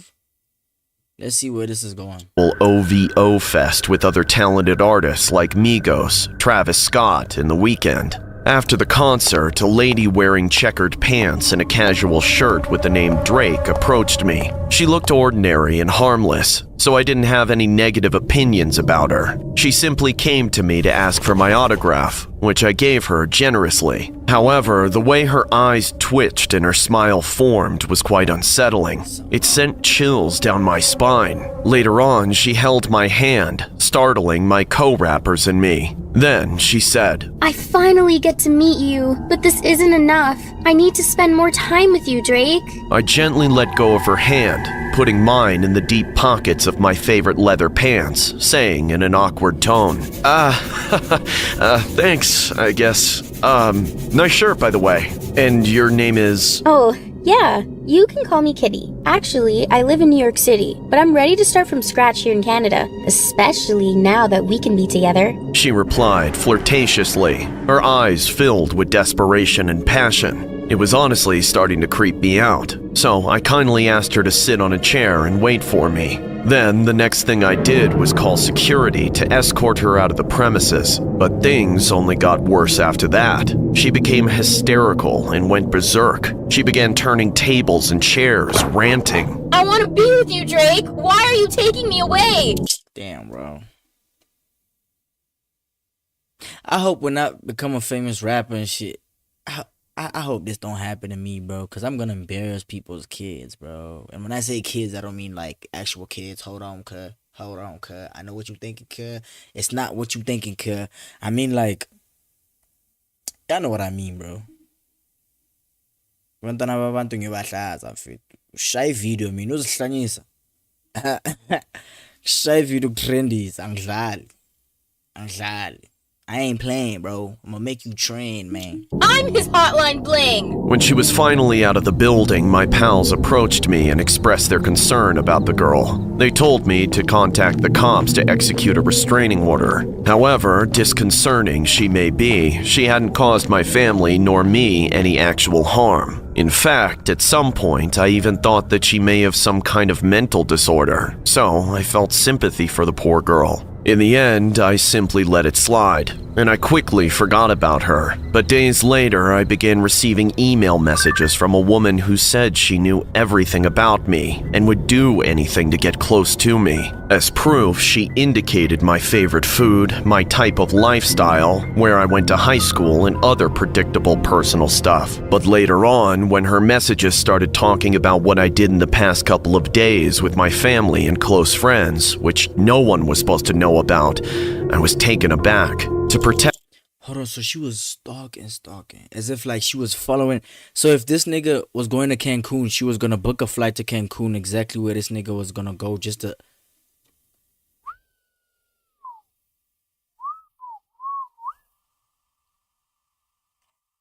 Speaker 1: Let's see where this is going.
Speaker 3: OVO Fest with other talented artists like Migos, Travis Scott, and The Weeknd. After the concert, a lady wearing checkered pants and a casual shirt with the name Drake approached me. She looked ordinary and harmless, so I didn't have any negative opinions about her. She simply came to me to ask for my autograph, which I gave her generously. However, the way her eyes twitched and her smile formed was quite unsettling. It sent chills down my spine. Later on, she held my hand, startling my co-rappers and me. Then she said,
Speaker 10: I finally get to meet you, but this isn't enough. I need to spend more time with you, Drake.
Speaker 3: I gently let go of her hand, putting mine in the deep pockets of my favorite leather pants, saying in an awkward tone, thanks, I guess. Nice shirt, by the way. And your name is...
Speaker 10: Oh, yeah, you can call me Kitty. Actually, I live in New York City, but I'm ready to start from scratch here in Canada, especially now that we can be together.
Speaker 3: She replied flirtatiously, her eyes filled with desperation and passion. It was honestly starting to creep me out, so I kindly asked her to sit on a chair and wait for me. Then, the next thing I did was call security to escort her out of the premises, but things only got worse after that. She became hysterical and went berserk. She began turning tables and chairs, ranting.
Speaker 10: I want to be with you, Drake! Why are you taking me away?
Speaker 1: Damn, bro. I hope when I become a famous rapper and shit, I hope this don't happen to me, bro, because I'm going to embarrass people's kids, bro. And when I say kids, I don't mean like actual kids. Hold on, cuz. I know what you thinking, cuz. It's not what you thinking, cuz. I mean, like, y'all know what I mean, bro. Bantwana babantu ngibahlaza mfethu. Shaya video mina uzihlanyisa. Shaya video trendisa angidlali. I ain't playing, bro. I'm gonna make you train, man.
Speaker 10: I'm his hotline bling!
Speaker 3: When she was finally out of the building, my pals approached me and expressed their concern about the girl. They told me to contact the cops to execute a restraining order. However, disconcerting she may be, she hadn't caused my family nor me any actual harm. In fact, at some point, I even thought that she may have some kind of mental disorder, so I felt sympathy for the poor girl. In the end, I simply let it slide, and I quickly forgot about her. But days later, I began receiving email messages from a woman who said she knew everything about me and would do anything to get close to me. As proof, she indicated my favorite food, my type of lifestyle, where I went to high school, and other predictable personal stuff. But later on, when her messages started talking about what I did in the past couple of days with my family and close friends, which no one was supposed to know about, I was taken aback. To protect...
Speaker 1: Hold on, so she was stalking, as if like she was following. So if this nigga was going to Cancun, she was gonna book a flight to Cancun exactly where this nigga was gonna go, just to...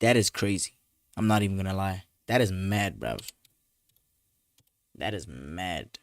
Speaker 1: That is crazy. I'm not even gonna lie. That is mad, bruv. That is mad.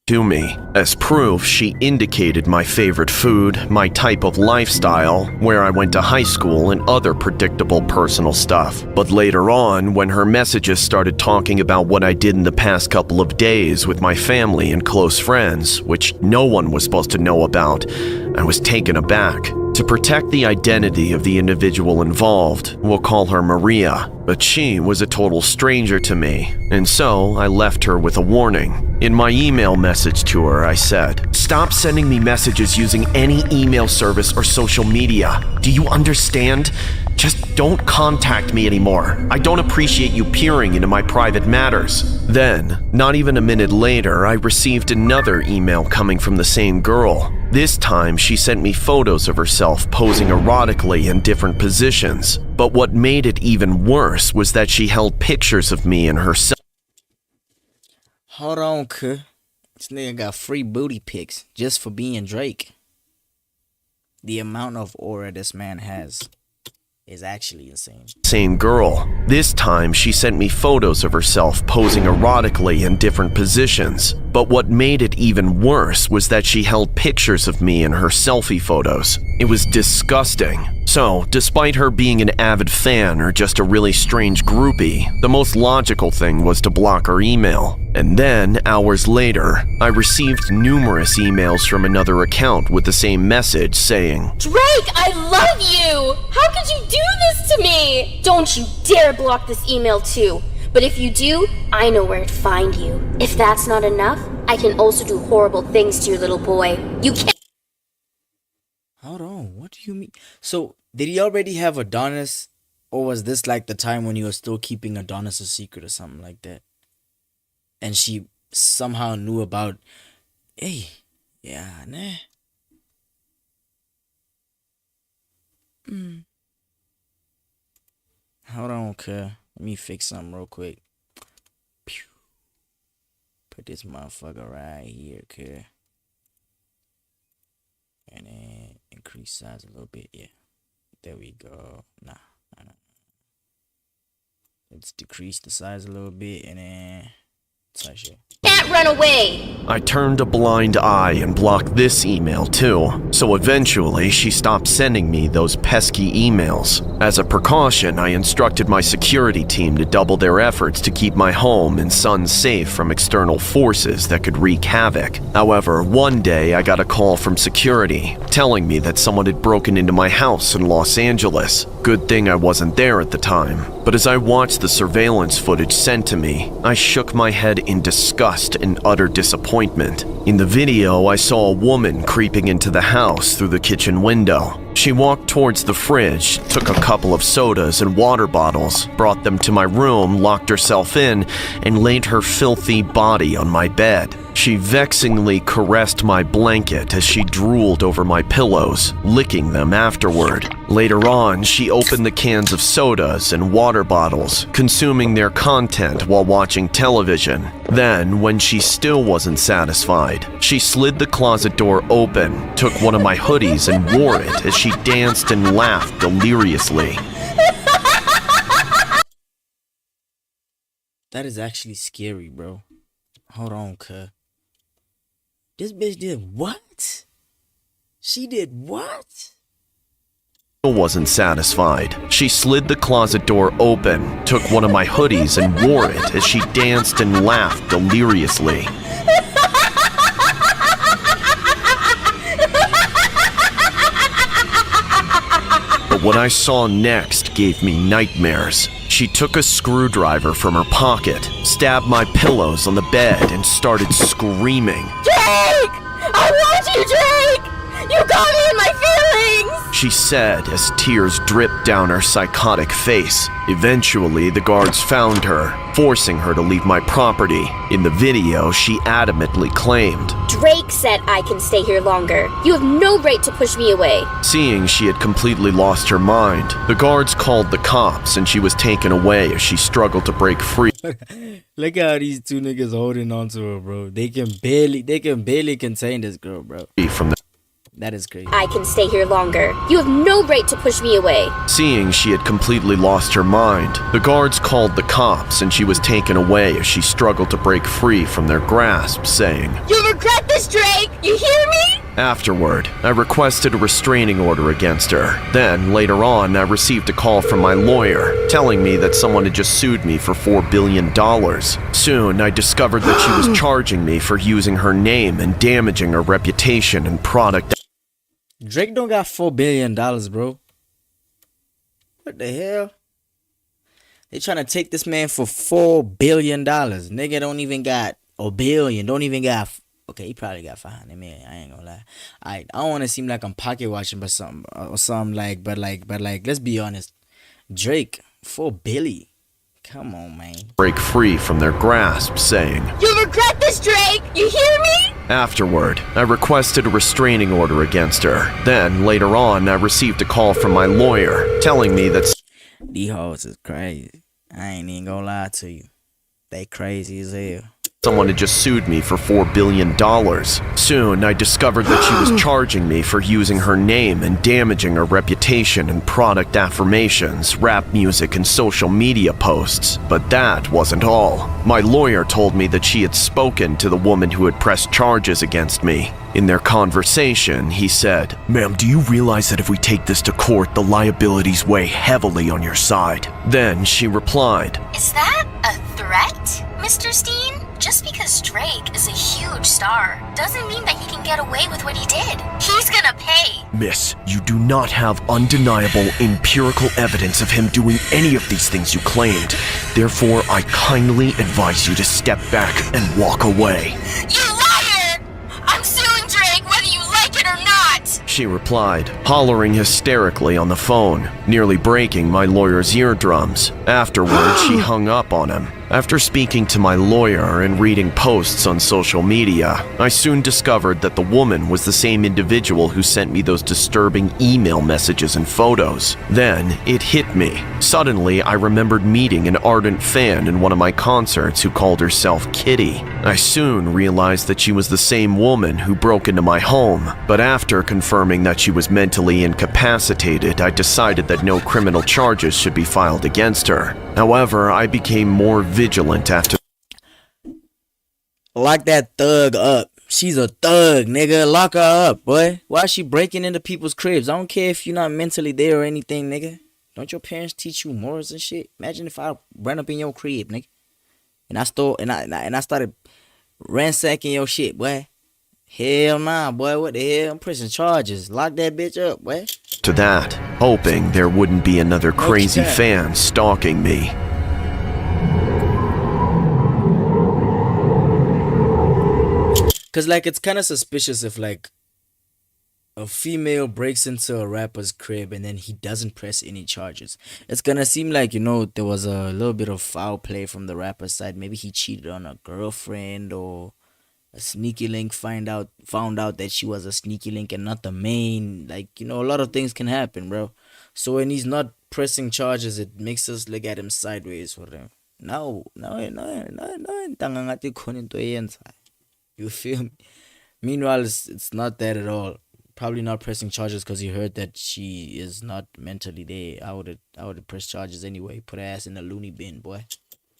Speaker 3: To me. As proof, she indicated my favorite food, my type of lifestyle, where I went to high school, and other predictable personal stuff. But later on, when her messages started talking about what I did in the past couple of days with my family and close friends, which no one was supposed to know about, I was taken aback. To protect the identity of the individual involved, we'll call her Maria, but she was a total stranger to me, and so I left her with a warning. In my email message to her, I said, "Stop sending me messages using any email service or social media. Do you understand? Just don't contact me anymore. I don't appreciate you peering into my private matters." Then, not even a minute later, I received another email coming from the same girl. This time, she sent me photos of herself posing erotically in different positions. But what made it even worse was that she held pictures of me and herself.
Speaker 1: Hold on, cuh. This nigga got free booty pics just for being Drake. The amount of aura this man has is actually insane.
Speaker 3: Same girl. This time she sent me photos of herself posing erotically in different positions. But what made it even worse was that she held pictures of me in her selfie photos. It was disgusting. So, despite her being an avid fan or just a really strange groupie, the most logical thing was to block her email. And then, hours later, I received numerous emails from another account with the same message saying,
Speaker 10: Drake, I love you! How could you do this to me? Don't you dare block this email too. But if you do, I know where to find you. If that's not enough, I can also do horrible things to your little boy. You can't.
Speaker 1: Hold on, what do you mean? So, did he already have Adonis? Or was this like the time when he was still keeping Adonis a secret or something like that? And she somehow knew about, hey, yeah, nah. Hold on, okay. Let me fix something real quick. Pew. Put this motherfucker right here, okay. And then increase size a little bit, yeah. There we go. Nah. Let's decrease the size a little bit and then touch it.
Speaker 10: Can't run away!
Speaker 3: I turned a blind eye and blocked this email too, so eventually she stopped sending me those pesky emails. As a precaution, I instructed my security team to double their efforts to keep my home and son safe from external forces that could wreak havoc. However, one day I got a call from security telling me that someone had broken into my house in Los Angeles. Good thing I wasn't there at the time, but as I watched the surveillance footage sent to me, I shook my head in disgust and utter disappointment. In the video, I saw a woman creeping into the house through the kitchen window. She walked towards the fridge, took a couple of sodas and water bottles, brought them to my room, locked herself in, and laid her filthy body on my bed. She vexingly caressed my blanket as she drooled over my pillows, licking them afterward. Later on, she opened the cans of sodas and water bottles, consuming their content while watching television. Then, when she still wasn't satisfied, she slid the closet door open, took one of my hoodies and wore it as she danced and laughed deliriously.
Speaker 1: That is actually scary, bro. Hold on, cuz. This bitch did what? She did what?
Speaker 3: Still wasn't satisfied. She slid the closet door open, took one of my hoodies and wore it as she danced and laughed deliriously. But what I saw next gave me nightmares. She took a screwdriver from her pocket, stabbed my pillows on the bed, and started screaming.
Speaker 10: Drake! I want you, Drake! You got me in my feelings!
Speaker 3: She said as tears dripped down her psychotic face. Eventually, the guards found her, forcing her to leave my property. In the video, she adamantly claimed,
Speaker 10: Drake said I can stay here longer. You have no right to push me away.
Speaker 3: Seeing she had completely lost her mind, the guards called the cops and she was taken away as she struggled to break free.
Speaker 1: Look how these two niggas holding on to her, bro. They can barely contain this girl, bro.
Speaker 3: From the
Speaker 1: That is crazy.
Speaker 10: I can stay here longer. You have no right to push me away.
Speaker 3: Seeing she had completely lost her mind, the guards called the cops and she was taken away as she struggled to break free from their grasp, saying,
Speaker 10: You'll regret this, Drake! You hear me?
Speaker 3: Afterward, I requested a restraining order against her. Then, later on, I received a call from my lawyer telling me that someone had just sued me for $4 billion. Soon, I discovered that she was charging me for using her name and damaging her reputation and product.
Speaker 1: Drake don't got $4 billion, bro. What the hell? They trying to take this man for $4 billion. Nigga don't even got a billion. Don't even got... Okay, he probably got 500 million. I ain't gonna lie. I don't want to seem like I'm pocket watching, but something or something like. But let's be honest. Drake, $4 billion. Come on, man.
Speaker 3: Break free from their grasp, saying,
Speaker 10: You'll regret this, Drake! You hear me?
Speaker 3: Afterward, I requested a restraining order against her. Then, later on, I received a call from my lawyer telling me that
Speaker 1: these hoes is crazy. I ain't even gonna lie to you. They crazy as hell.
Speaker 3: Someone had just sued me for $4 billion. Soon, I discovered that she was charging me for using her name and damaging her reputation in product affirmations, rap music, and social media posts. But that wasn't all. My lawyer told me that she had spoken to the woman who had pressed charges against me. In their conversation, he said, "Ma'am, do you realize that if we take this to court, the liabilities weigh heavily on your side?" Then she replied,
Speaker 10: Is that a threat, Mr. Steen? Just because Drake is a huge star doesn't mean that he can get away with what he did. He's gonna pay.
Speaker 3: "Miss, you do not have undeniable empirical evidence of him doing any of these things you claimed. Therefore, I kindly advise you to step back and walk away."
Speaker 10: You liar! I'm suing Drake whether you like it or not!
Speaker 3: She replied, hollering hysterically on the phone, nearly breaking my lawyer's eardrums. Afterward, she hung up on him. After speaking to my lawyer and reading posts on social media, I soon discovered that the woman was the same individual who sent me those disturbing email messages and photos. Then it hit me. Suddenly, I remembered meeting an ardent fan in one of my concerts who called herself Kitty. I soon realized that she was the same woman who broke into my home, but after confirming that she was mentally incapacitated, I decided that no criminal charges should be filed against her. However, I became more vigilant after.
Speaker 1: Lock that thug up. She's a thug, nigga. Lock her up, boy. Why is she breaking into people's cribs? I don't care if you're not mentally there or anything, nigga. Don't your parents teach you morals and shit? Imagine if I ran up in your crib, nigga, and I stole and I started ransacking your shit, boy. Hell nah, boy. What the hell? I'm pressing charges. Lock that bitch up, boy.
Speaker 3: To that, hoping there wouldn't be another crazy fan stalking me.
Speaker 1: Cause like it's kind of suspicious if like a female breaks into a rapper's crib and then he doesn't press any charges. It's gonna seem like, you know, there was a little bit of foul play from the rapper's side. Maybe he cheated on a girlfriend, or a sneaky link found out that she was a sneaky link and not the main. Like, you know, a lot of things can happen, bro. So when he's not pressing charges, it makes us look at him sideways for him. No. You feel me? Meanwhile, it's not that at all. Probably not pressing charges because he heard that she is not mentally there. I would press charges anyway. Put her ass in the loony bin, boy.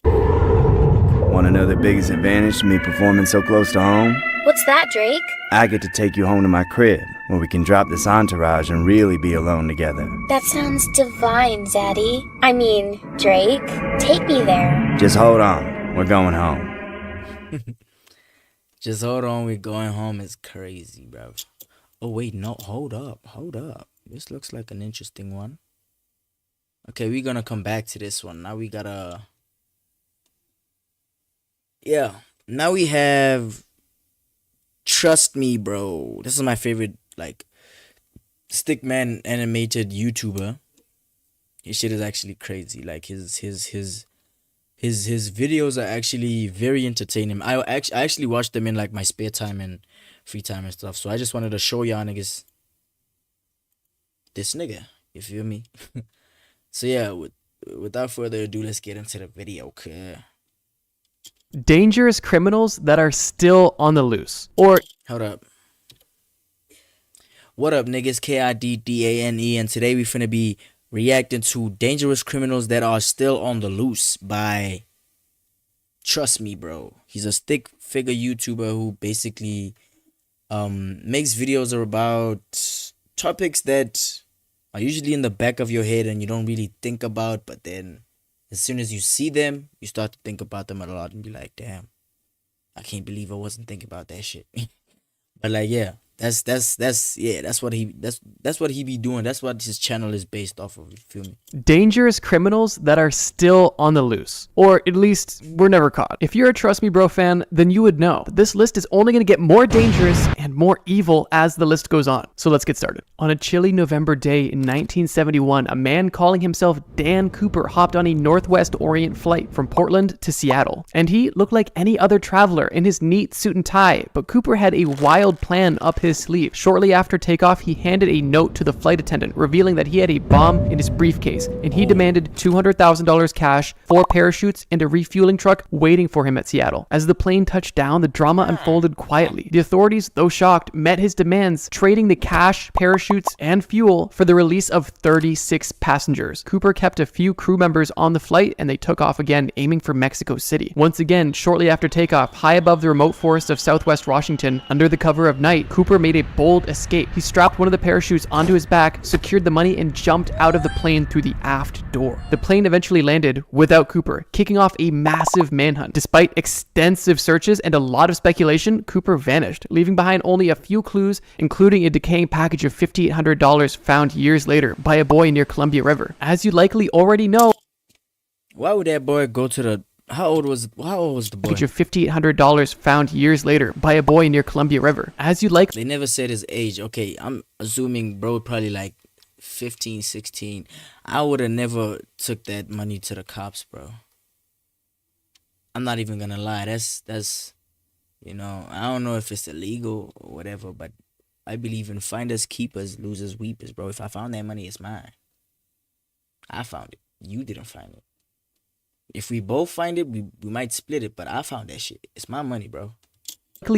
Speaker 11: Want to know the biggest advantage to me performing so close to home?
Speaker 10: What's that, Drake?
Speaker 11: I get to take you home to my crib, where we can drop this entourage and really be alone together.
Speaker 10: That sounds divine, Zaddy. I mean, Drake. Take me there.
Speaker 11: Just hold on. We're going home.
Speaker 1: Just hold on, we're going home is crazy, bro. Oh, wait, no, hold up. This looks like an interesting one. Okay, we're gonna come back to this one. Now we gotta... Yeah, now we have Trust Me, Bro. This is my favorite, like, stickman animated YouTuber. His shit is actually crazy. Like, his videos are actually very entertaining. I actually watch them in like my spare time and free time and stuff. So I just wanted to show y'all niggas this nigga. You feel me? So yeah, without further ado, let's get into the video. Okay.
Speaker 12: Dangerous criminals that are still on the loose. Or
Speaker 1: hold up. What up, niggas? Kiddane, and today we finna be reacting to Dangerous Criminals That Are Still on the Loose by Trust Me, Bro. He's a stick figure YouTuber who basically makes videos about topics that are usually in the back of your head and you don't really think about, but then as soon as you see them, you start to think about them a lot and be like, damn, I can't believe I wasn't thinking about that shit. But like, yeah, that's what he be doing. That's what his channel is based off of. You feel me?
Speaker 12: dangerous criminals that are still on the loose, or at least were never caught. If you're a Trust Me Bro fan, then you would know that this list is only going to get more dangerous and more evil as the list goes on. So let's get started. On a chilly November day in 1971, a man calling himself Dan Cooper hopped on a Northwest Orient flight from Portland to Seattle. And he looked like any other traveler in his neat suit and tie, but Cooper had a wild plan up his sleeve. Shortly after takeoff, he handed a note to the flight attendant revealing that he had a bomb in his briefcase, and he demanded $200,000 cash, 4 parachutes, and a refueling truck waiting for him at Seattle. As the plane touched down, the drama unfolded quietly. The authorities, though shocked, met his demands, trading the cash, parachutes, and fuel for the release of 36 passengers. Cooper kept a few crew members on the flight, and they took off again, aiming for Mexico City. Once again, shortly after takeoff, high above the remote forest of southwest Washington, under the cover of night, Cooper made a bold escape. He strapped one of the parachutes onto his back, secured the money, and jumped out of the plane through the aft door. The plane eventually landed without Cooper, kicking off a massive manhunt. Despite extensive searches and a lot of speculation, Cooper vanished, leaving behind only a few clues, including a decaying package of $5,800 found years later by a boy near Columbia River. As you likely already know,
Speaker 1: why would that boy go to the... How old was the boy?
Speaker 12: Package of $5,800 found years later by a boy near Columbia River. As you likely...
Speaker 1: They never said his age. Okay, I'm assuming bro probably like 15, 16. I would have never took that money to the cops, bro. I'm not even gonna lie. That's you know, I don't know if it's illegal or whatever, but I believe in finders keepers, losers weepers, bro. If I found that money, it's mine. I found it. You didn't find it. If we both find it, we might split it, but I found that shit. It's my money, bro.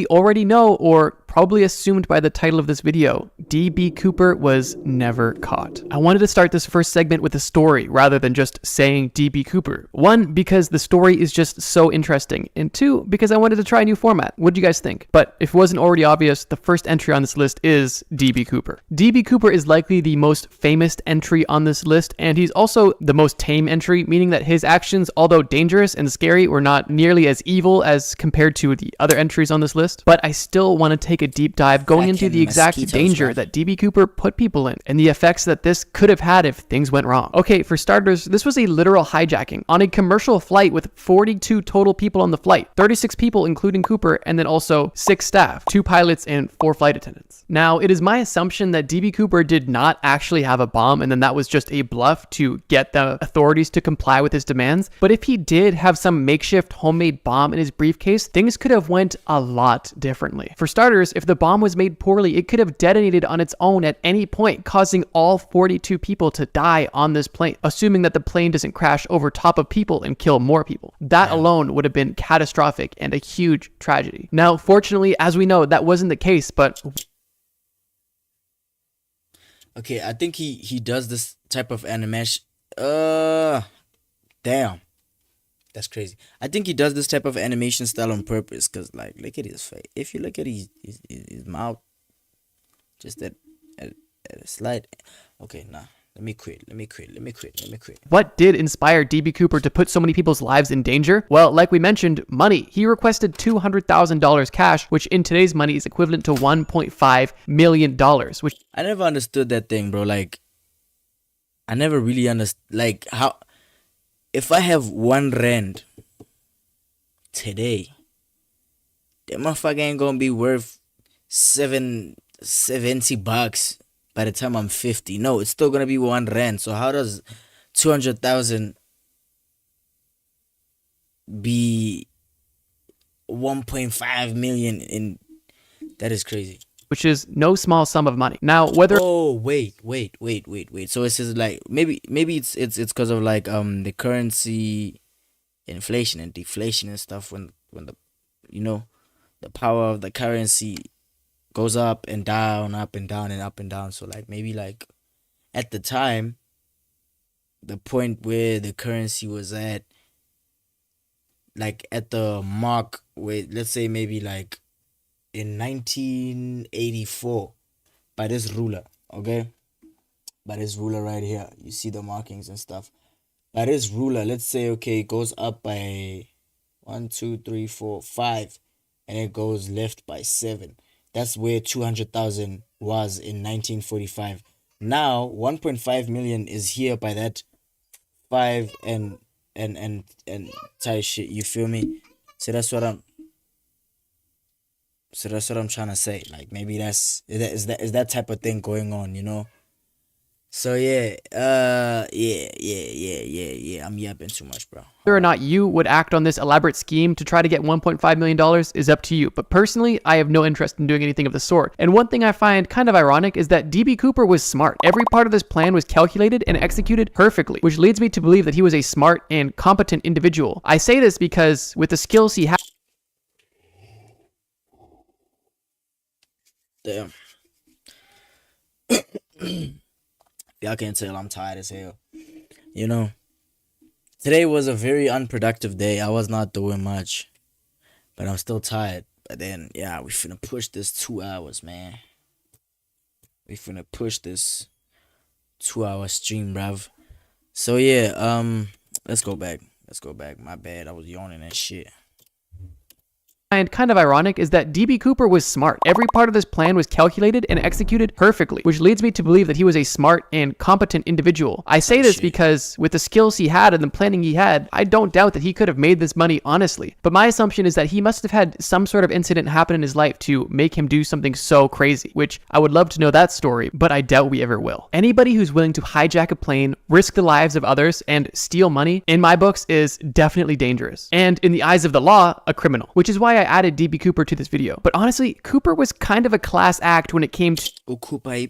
Speaker 12: Already know, or probably assumed by the title of this video, DB Cooper was never caught. I wanted to start this first segment with a story rather than just saying DB Cooper. 1, because the story is just so interesting, and 2, because I wanted to try a new format. What do you guys think? But if it wasn't already obvious, the first entry on this list is DB Cooper. DB Cooper is likely the most famous entry on this list, and he's also the most tame entry, meaning that his actions, although dangerous and scary, were not nearly as evil as compared to the other entries on this list. But I still want to take a deep dive going into the exact danger that DB Cooper put people in and the effects that this could have had if things went wrong. Okay, for starters, this was a literal hijacking on a commercial flight with 42 total people on the flight, 36 people including Cooper, and then also 6 staff, 2 pilots and 4 flight attendants. Now, it is my assumption that DB Cooper did not actually have a bomb, and then that was just a bluff to get the authorities to comply with his demands. But if he did have some makeshift homemade bomb in his briefcase, things could have went a lot differently. For starters, if the bomb was made poorly, it could have detonated on its own at any point, causing all 42 people to die on this plane, assuming that the plane doesn't crash over top of people and kill more people. That alone would have been catastrophic and a huge tragedy. Now, fortunately, as we know, that wasn't the case, but...
Speaker 1: Okay, I think he does this type of animation. Damn. That's crazy. I think he does this type of animation style on purpose, because, like, look at his face. If you look at his mouth, just at a slight... Okay, nah. Let me quit.
Speaker 12: What did inspire DB Cooper to put so many people's lives in danger? Well, like we mentioned, money. He requested $200,000 cash, which in today's money is equivalent to $1.5 million, which...
Speaker 1: I never understood that thing, bro. Like, I never really understood, like, how... If I have R1 today, that motherfucker ain't gonna be worth $70 by the time I'm 50. No, it's still gonna be R1. So how does 200,000 be 1.5 million in? That is crazy.
Speaker 12: Which is no small sum of money. Now, whether...
Speaker 1: Oh, wait. So it's just like, maybe it's because of like the currency inflation and deflation and stuff, when the, you know, the power of the currency goes up and down, up and down and up and down. So like maybe like at the time, the point where the currency was at, like at the mark where, let's say maybe like in 1984, by this ruler, okay? By this ruler right here, you see the markings and stuff. By this ruler, let's say, okay, it goes up by 1, 2, 3, 4, 5, and it goes left by 7. That's where 200,000 was in 1945. Now 1.5 million is here by that 5 and type shit. You feel me? So that's what I'm... So that's what I'm trying to say. Like maybe is that type of thing going on, you know? So yeah, yeah. I'm yapping too much, bro.
Speaker 12: Whether or not you would act on this elaborate scheme to try to get $1.5 million is up to you. But personally, I have no interest in doing anything of the sort. And one thing I find kind of ironic is that DB Cooper was smart. Every part of this plan was calculated and executed perfectly, which leads me to believe that he was a smart and competent individual. I say this because with the skills he had.
Speaker 1: Damn. Y'all can tell I'm tired as hell. You know, today was a very unproductive day. I was not doing much, but I'm still tired. But then, yeah, we finna push this 2 hours, man. We finna push this 2 hour stream, bruv. So yeah, let's go back. My bad. I was yawning and shit.
Speaker 12: And kind of ironic is that DB Cooper was smart. Every part of this plan was calculated and executed perfectly, which leads me to believe that he was a smart and competent individual. I say this because with the skills he had and the planning he had, I don't doubt that he could have made this money honestly. But my assumption is that he must have had some sort of incident happen in his life to make him do something so crazy, which I would love to know that story, but I doubt we ever will. Anybody who's willing to hijack a plane, risk the lives of others, and steal money, in my books, is definitely dangerous. And in the eyes of the law, a criminal, which is why I added DB Cooper to this video. But honestly, Cooper was kind of a class act when it came to
Speaker 1: Okay,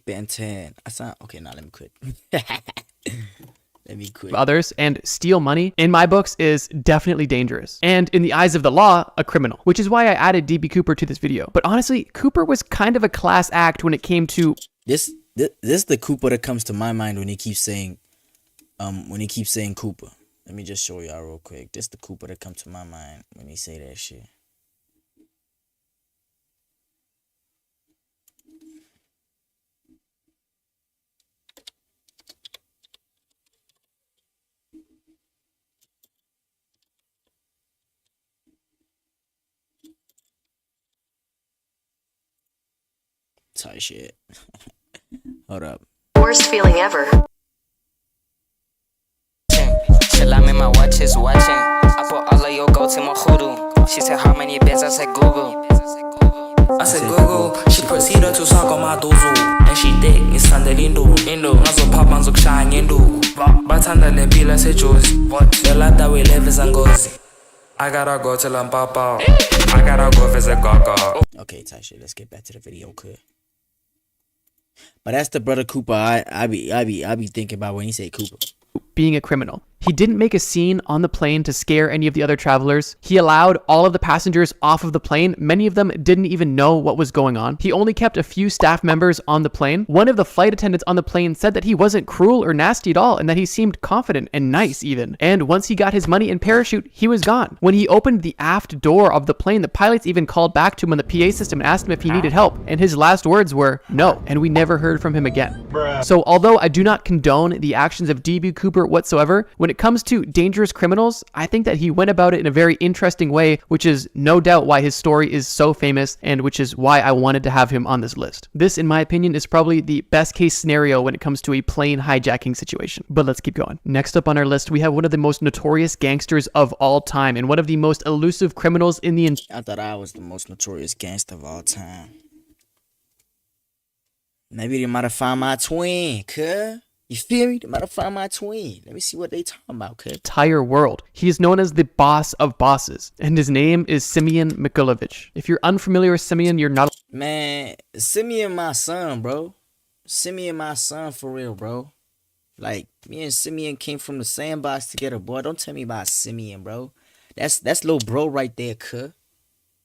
Speaker 1: now let me quit. Let me quit.
Speaker 12: Others and steal money, in my books, is definitely dangerous. And in the eyes of the law, a criminal, which is why I added DB Cooper to this video. But honestly, Cooper was kind of a class act when it came to
Speaker 1: This is the Cooper that comes to my mind when he keeps saying Cooper. Let me just show y'all real quick. This the Cooper that comes to my mind when he say that shit. Tight shit. Hold up.
Speaker 2: Worst feeling ever.
Speaker 4: Chill, I'm in my watches watching. I put all of your goats in my hoodoo. She said, how many beds? I said, Google. I said, Google. She proceeded to suck on my dozo. And she thick, ngithanda lindo. Ngazophapha ngizokushaya ngenduku. Bathanda le mpilo yasejozi. Belada we-live izangozi. I gotta go till I'm papa. I gotta go visit Gaga.
Speaker 1: Okay, tight shit. Let's get back to the video, okay? But that's the brother Cooper I be thinking about when he say Cooper.
Speaker 12: being a criminal. He didn't make a scene on the plane to scare any of the other travelers. He allowed all of the passengers off of the plane. Many of them didn't even know what was going on. He only kept a few staff members on the plane. One of the flight attendants on the plane said that he wasn't cruel or nasty at all and that he seemed confident and nice even. And once he got his money and parachute, he was gone. When he opened the aft door of the plane, the pilots even called back to him on the PA system and asked him if he needed help. And his last words were no, and we never heard from him again. So although I do not condone the actions of DB Cooper whatsoever, when it comes to dangerous criminals, I think that he went about it in a very interesting way, which is no doubt why his story is so famous and which is why I wanted to have him on this list. This, in my opinion, is probably the best case scenario when it comes to a plane hijacking situation. But let's keep going. Next up on our list, we have one of the most notorious gangsters of all time and one of the most elusive criminals in the
Speaker 1: I thought I was the most notorious gangster of all time. Maybe they might have found my twin, cuh. You feel me? They might have found my twin. Let me see what they talking about, cuh.
Speaker 12: Entire world. He is known as the boss of bosses, and his name is Simeon Mikulovich. If you're unfamiliar with Simeon, you're not.
Speaker 1: Man, Simeon my son, bro. Simeon my son for real, bro. Like, me and Simeon came from the sandbox together, boy. Don't tell me about Simeon, bro. That's little bro right there, cuh.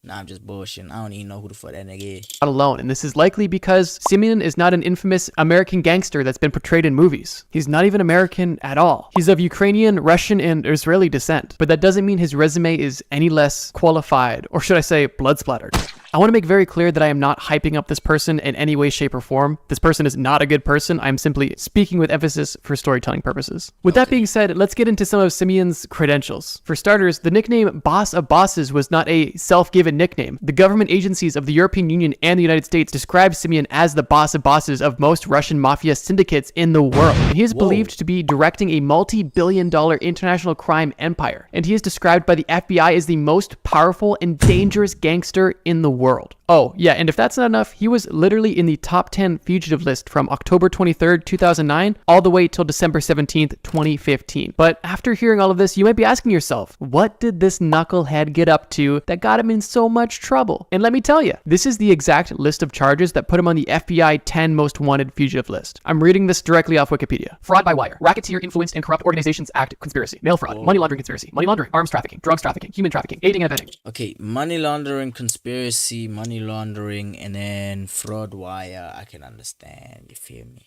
Speaker 1: Nah, I'm just bullshitting. I don't even know who the fuck that nigga is.
Speaker 12: Not alone, and this is likely because Simeon is not an infamous American gangster that's been portrayed in movies. He's not even American at all. He's of Ukrainian, Russian, and Israeli descent, but that doesn't mean his resume is any less qualified, or should I say blood splattered. I want to make very clear that I am not hyping up this person in any way, shape, or form. This person is not a good person. I'm simply speaking with emphasis for storytelling purposes. With that being said, let's get into some of Simeon's credentials. For starters, the nickname Boss of Bosses was not a self-given a nickname. The government agencies of the European Union and the United States describe Simeon as the boss of bosses of most Russian mafia syndicates in the world. And he is believed to be directing a multi-billion-dollar international crime empire. And he is described by the FBI as the most powerful and dangerous gangster in the world. Oh, yeah, and if that's not enough, he was literally in the top 10 fugitive list from October 23rd, 2009, all the way till December 17th, 2015. But after hearing all of this, you might be asking yourself, what did this knucklehead get up to that got him in so much trouble? And let me tell you, this is the exact list of charges that put him on the FBI 10 most wanted fugitive list. I'm reading this directly off Wikipedia. Fraud by wire, racketeer, influenced, and corrupt organizations act conspiracy, mail fraud, money laundering conspiracy, money laundering, arms trafficking, drugs trafficking, human trafficking, aiding and abetting.
Speaker 1: Okay, money laundering, conspiracy, money laundering, and then fraud wire. I can understand. You feel me?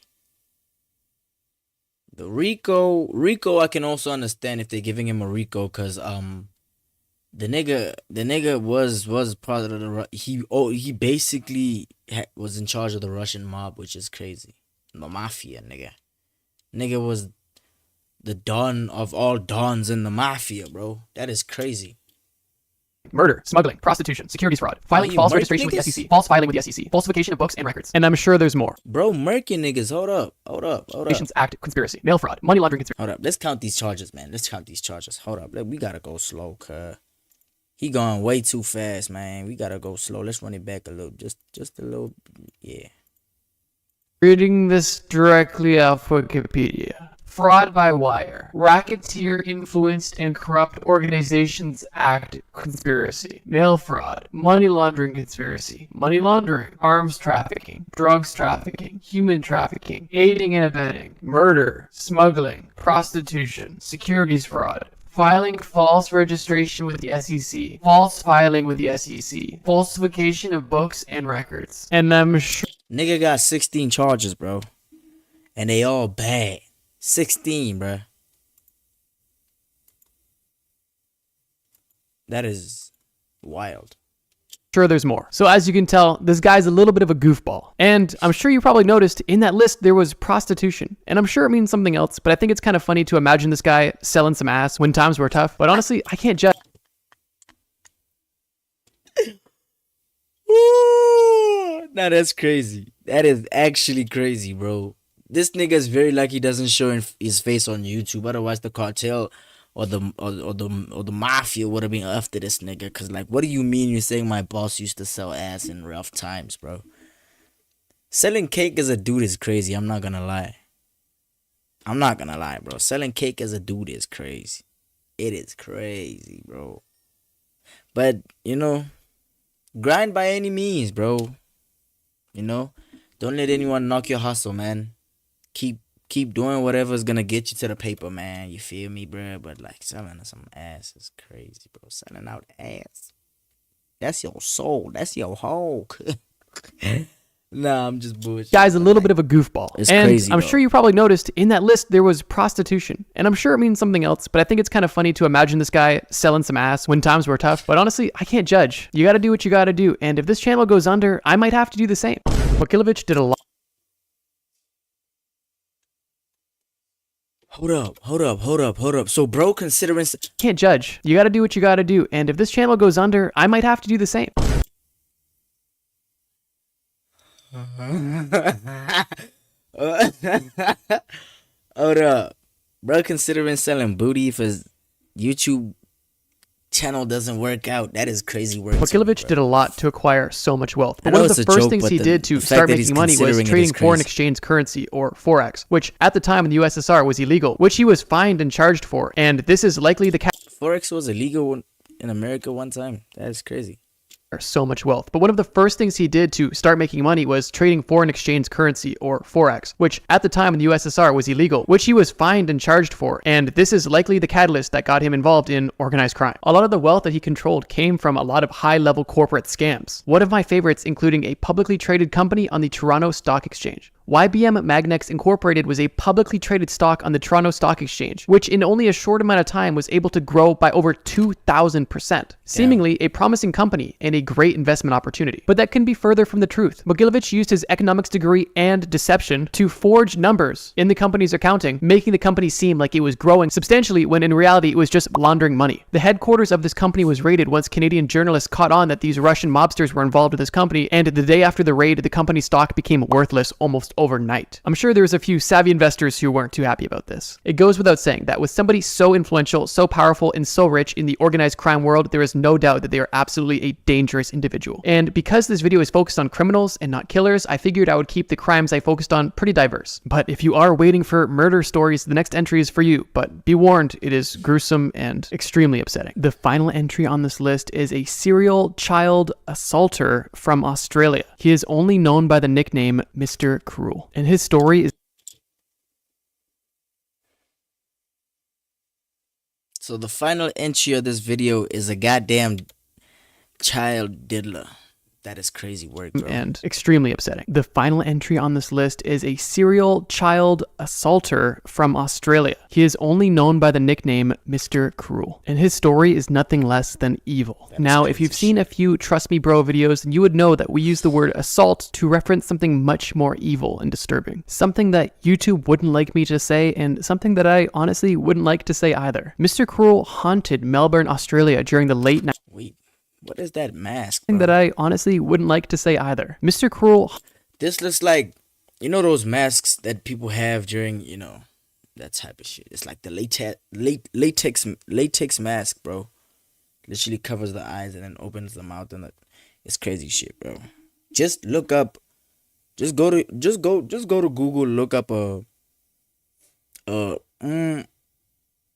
Speaker 1: The Rico, I can also understand if they're giving him a Rico, cause the nigga was part of the he basically was in charge of the Russian mob, which is crazy. The mafia, nigga was the don of all dons in the mafia, bro. That is crazy.
Speaker 12: Murder, smuggling, prostitution, securities fraud, filing false registration with the SEC, false filing with the SEC, falsification of books and records. And I'm sure there's more.
Speaker 1: Bro, murky niggas, hold up.
Speaker 12: Nations Act conspiracy, mail fraud, money laundering conspiracy.
Speaker 1: Hold up, let's count these charges, man. Hold up, we gotta go slow, cuz. He going way too fast, man. We gotta go slow. Let's run it back a little, just a little, yeah.
Speaker 12: Reading this directly off Wikipedia. Fraud by wire, racketeer, influenced, and corrupt organizations act conspiracy, mail fraud, money laundering conspiracy, money laundering, arms trafficking, drugs trafficking, human trafficking, aiding and abetting, murder, smuggling, prostitution, securities fraud, filing false registration with the SEC, false filing with the SEC, falsification of books and records. And I'm sure
Speaker 1: nigga got 16 charges, bro, and they all bad. 16, bruh. That is wild.
Speaker 12: Sure, there's more. So as you can tell, this guy's a little bit of a goofball. And I'm sure you probably noticed in that list there was prostitution. And I'm sure it means something else, but I think it's kind of funny to imagine this guy selling some ass when times were tough. But honestly, I can't judge.
Speaker 1: Nah, that's crazy. That is actually crazy, bro. This nigga is very lucky he doesn't show his face on YouTube. Otherwise, the cartel or the mafia would have been after this nigga. Cause like, what do you mean you're saying my boss used to sell ass in rough times, bro? Selling cake as a dude is crazy. I'm not gonna lie, bro. Selling cake as a dude is crazy. It is crazy, bro. But you know, grind by any means, bro. You know, don't let anyone knock your hustle, man. Keep doing whatever's gonna get you to the paper, man. You feel me, bro? But like selling some ass is crazy, bro. Selling out ass. That's your soul. That's your whole. Nah, I'm just bullshit.
Speaker 12: Guy's a little bit of a goofball.
Speaker 1: It's
Speaker 12: and
Speaker 1: crazy,
Speaker 12: I'm
Speaker 1: bro.
Speaker 12: sure you probably noticed in that list there was prostitution. And I'm sure it means something else, but I think it's kind of funny to imagine this guy selling some ass when times were tough. But honestly, I can't judge. You gotta do what you gotta do. And if this channel goes under, I might have to do the same. Wakilovich did a lot.
Speaker 1: Hold up. So, bro, considering...
Speaker 12: Can't judge. You gotta do what you gotta do. And if this channel goes under, I might have to do the same.
Speaker 1: Hold up. Bro, considering selling booty if his YouTube channel doesn't work out, that is crazy work.
Speaker 12: Wakilovich did a lot to acquire so much wealth. But
Speaker 1: I know
Speaker 12: one of
Speaker 1: it's
Speaker 12: the
Speaker 1: a
Speaker 12: first
Speaker 1: joke,
Speaker 12: things
Speaker 1: but
Speaker 12: he
Speaker 1: the
Speaker 12: did to
Speaker 1: fact
Speaker 12: start
Speaker 1: that he's
Speaker 12: making money was
Speaker 1: considering it is
Speaker 12: trading foreign
Speaker 1: crazy.
Speaker 12: exchange currency, or Forex, which at the time in the USSR was illegal, which he was fined and charged for. And this is likely the
Speaker 1: Forex was illegal in America one time. That is crazy.
Speaker 12: so much wealth. But one of the first things he did to start making money was trading foreign exchange currency, or Forex, which at the time in the USSR was illegal, which he was fined and charged for. And this is likely the catalyst that got him involved in organized crime. A lot of the wealth that he controlled came from a lot of high-level corporate scams. One of my favorites including a publicly traded company on the Toronto Stock Exchange. YBM Magnex Incorporated was a publicly traded stock on the Toronto Stock Exchange, which in only a short amount of time was able to grow by over 2,000%. Seemingly a promising company and a great investment opportunity. But that can be further from the truth. Mogilevich used his economics degree and deception to forge numbers in the company's accounting, making the company seem like it was growing substantially when in reality it was just laundering money. The headquarters of this company was raided once Canadian journalists caught on that these Russian mobsters were involved with this company, and the day after the raid, the company's stock became worthless almost overnight. I'm sure there's a few savvy investors who weren't too happy about this. It goes without saying that with somebody so influential, so powerful, and so rich in the organized crime world, there is no doubt that they are absolutely a dangerous individual. And because this video is focused on criminals and not killers, I figured I would keep the crimes I focused on pretty diverse. But if you are waiting for murder stories, the next entry is for you. But be warned, it is gruesome and extremely upsetting. The final entry on this list is a serial child assaulter from Australia. He is only known by the nickname Mr. Cruel. And his story is...
Speaker 1: So the final entry of this video is a goddamn child diddler. That is crazy work, bro.
Speaker 12: And extremely upsetting. The final entry on this list is a serial child assaulter from Australia. He is only known by the nickname Mr. Cruel. And his story is nothing less than evil. Now, if you've seen a few Trust Me Bro videos, then you would know that we use the word assault to reference something much more evil and disturbing. Something that YouTube wouldn't like me to say, and something that I honestly wouldn't like to say either. Mr. Cruel haunted Melbourne, Australia during the late 90s.
Speaker 1: Wait. What is that mask, bro?
Speaker 12: That I honestly wouldn't like to say either. Mr. Cruel.
Speaker 1: This looks like, you know, those masks that people have during, you know, that type of shit. It's like the latex mask, bro. Literally covers the eyes and then opens the mouth, and it's crazy shit, bro. Just look up. Just go to Google. Look up a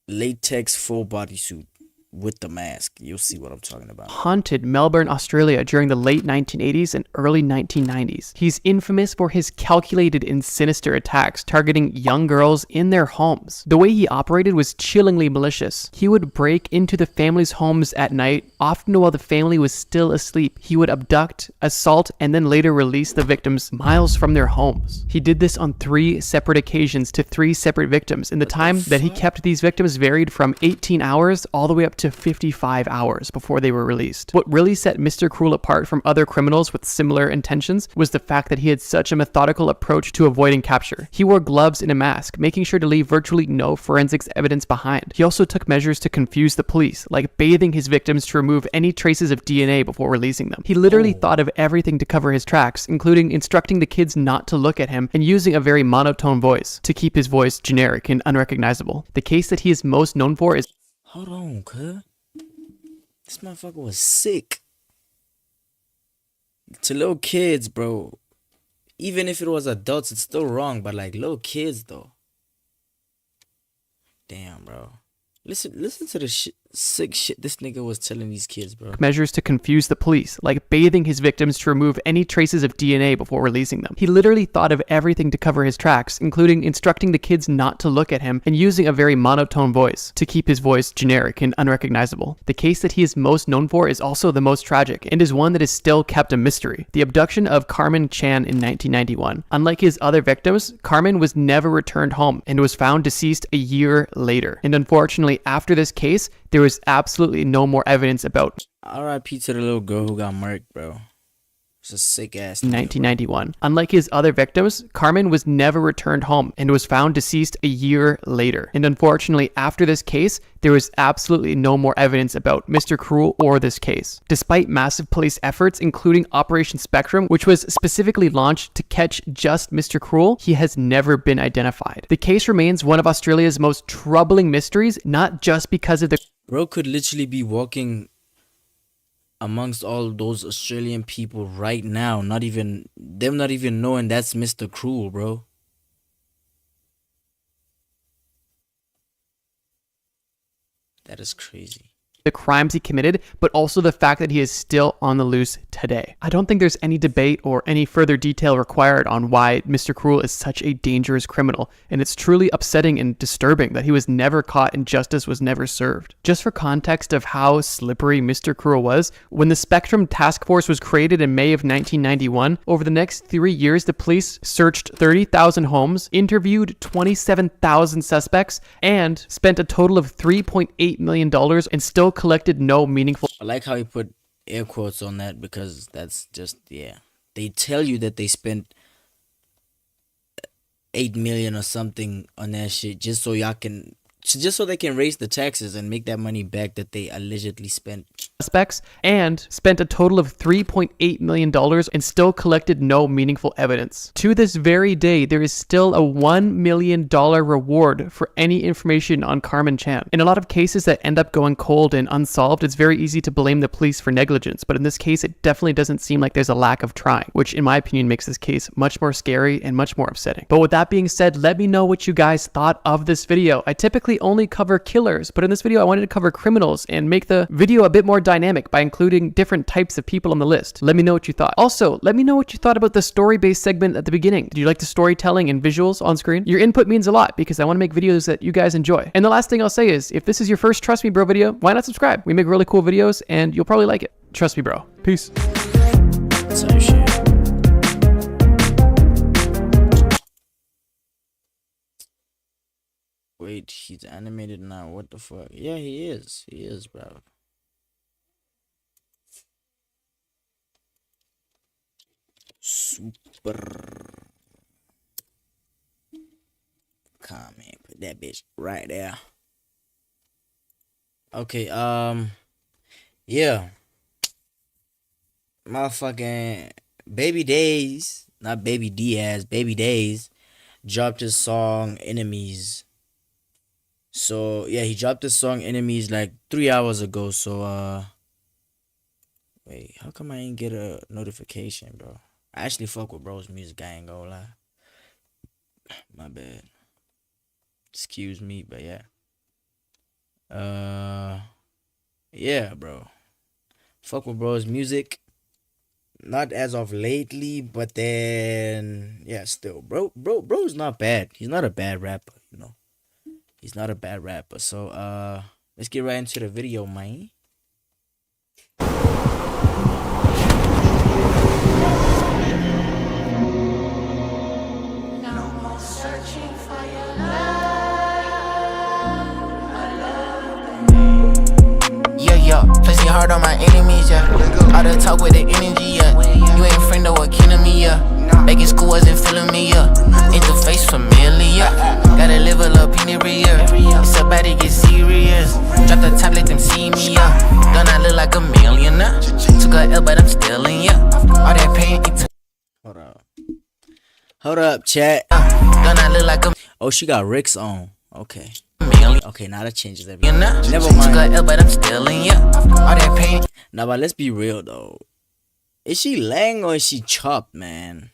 Speaker 1: latex full bodysuit with the mask. You'll see what I'm talking about.
Speaker 12: Haunted Melbourne, Australia during the late 1980s and early 1990s. He's infamous for his calculated and sinister attacks targeting young girls in their homes. The way he operated was chillingly malicious. He would break into the family's homes at night, often while the family was still asleep. He would abduct, assault, and then later release the victims miles from their homes. He did this on 3 separate occasions to 3 separate victims, and the time that he kept these victims varied from 18 hours all the way up to 55 hours before they were released. What really set Mr. Cruel apart from other criminals with similar intentions was the fact that he had such a methodical approach to avoiding capture. He wore gloves and a mask, making sure to leave virtually no forensics evidence behind. He also took measures to confuse the police, like bathing his victims to remove any traces of DNA before releasing them. He literally thought of everything to cover his tracks, including instructing the kids not to look at him and using a very monotone voice to keep his voice generic and unrecognizable. The case that he is most known for is...
Speaker 1: Hold on, cuz. This motherfucker was sick. To little kids, bro. Even if it was adults, it's still wrong. But like little kids, though. Damn, bro. Listen to the sick shit this nigga was telling these kids, bro.
Speaker 12: Measures to confuse the police, like bathing his victims to remove any traces of DNA before releasing them. He literally thought of everything to cover his tracks, including instructing the kids not to look at him and using a very monotone voice to keep his voice generic and unrecognizable. The case that he is most known for is also the most tragic and is one that is still kept a mystery. The abduction of Carmen Chan in 1991. Unlike his other victims, Carmen was never returned home and was found deceased a year later. And unfortunately, after this case, there was absolutely no more evidence about
Speaker 1: R.I.P. to the little girl who got murked, bro. It's a sick ass.
Speaker 12: 1991. Unlike his other victims, Carmen was never returned home and was found deceased a year later. And unfortunately, after this case, there was absolutely no more evidence about Mr. Cruel or this case. Despite massive police efforts, including Operation Spectrum, which was specifically launched to catch just Mr. Cruel, he has never been identified. The case remains one of Australia's most troubling mysteries, not just because of the...
Speaker 1: Bro could literally be walking amongst all those Australian people right now, them not even knowing that's Mr. Cruel, bro. That is crazy.
Speaker 12: the crimes he committed, but also the fact that he is still on the loose today. I don't think there's any debate or any further detail required on why Mr. Cruel is such a dangerous criminal, and it's truly upsetting and disturbing that he was never caught and justice was never served. Just for context of how slippery Mr. Cruel was, when the Spectrum Task Force was created in May of 1991, over the next 3 years, the police searched 30,000 homes, interviewed 27,000 suspects, and spent a total of $3.8 million and still collected no meaningful.
Speaker 1: I like how he put air quotes on that because that's just, yeah. They tell you that they spent 8 million or something on that shit just so they can raise the taxes and make that money back that they allegedly spent.
Speaker 12: Suspects, and spent a total of $3.8 million and still collected no meaningful evidence. To this very day, there is still a $1 million reward for any information on Carmen Chan. In a lot of cases that end up going cold and unsolved, it's very easy to blame the police for negligence, but in this case, it definitely doesn't seem like there's a lack of trying, which in my opinion makes this case much more scary and much more upsetting. But with that being said, let me know what you guys thought of this video. I typically only cover killers, but in this video I wanted to cover criminals and make the video a bit more dynamic by including different types of people on the list. Let me know what you thought. Also, let me know what you thought about the story-based segment at the beginning. Did you like the storytelling and visuals on screen? Your input means a lot because I want to make videos that you guys enjoy. And the last thing I'll say is, if this is your first Trust Me Bro video, why not subscribe? We make really cool videos and you'll probably like it. Trust me, bro. Peace.
Speaker 1: Same shit. Wait, he's animated now. What the fuck? Yeah, he is. He is, bro. Super. Come on, man. Put that bitch right there. Okay, yeah. Motherfucking Baby Days, not Baby Diaz, Baby Days, dropped his song Enemies. So yeah, he dropped his song Enemies like 3 hours ago. So wait, how come I ain't get a notification, bro? I actually fuck with bro's music, I ain't gonna lie. My bad. Excuse me, but yeah. Yeah, bro. Fuck with bro's music. Not as of lately, but then yeah, still. Bro's not bad. He's not a bad rapper, you know. He's not a bad rapper. So let's get right into the video, man.
Speaker 4: Placing hard on my enemies, yeah. All the talk with the energy, yeah. You ain't friend or a kin of me, yeah. Back in school wasn't feeling me, yeah. Interface familiar. Gotta level up in every year. It's about to get serious. Drop the top, let them see me, yeah. Don't I look like a millionaire? Took a L, but I'm still in, yeah. All that pain, it took.
Speaker 1: Hold up, chat.
Speaker 4: Don't I look like a.
Speaker 1: Oh, she got Rick's on. Okay. Okay, now that changes
Speaker 4: everything.
Speaker 1: Never mind.
Speaker 4: But I'm still in, yeah. All that pain.
Speaker 1: Now, but let's be real though. Is she lang or is she chopped, man?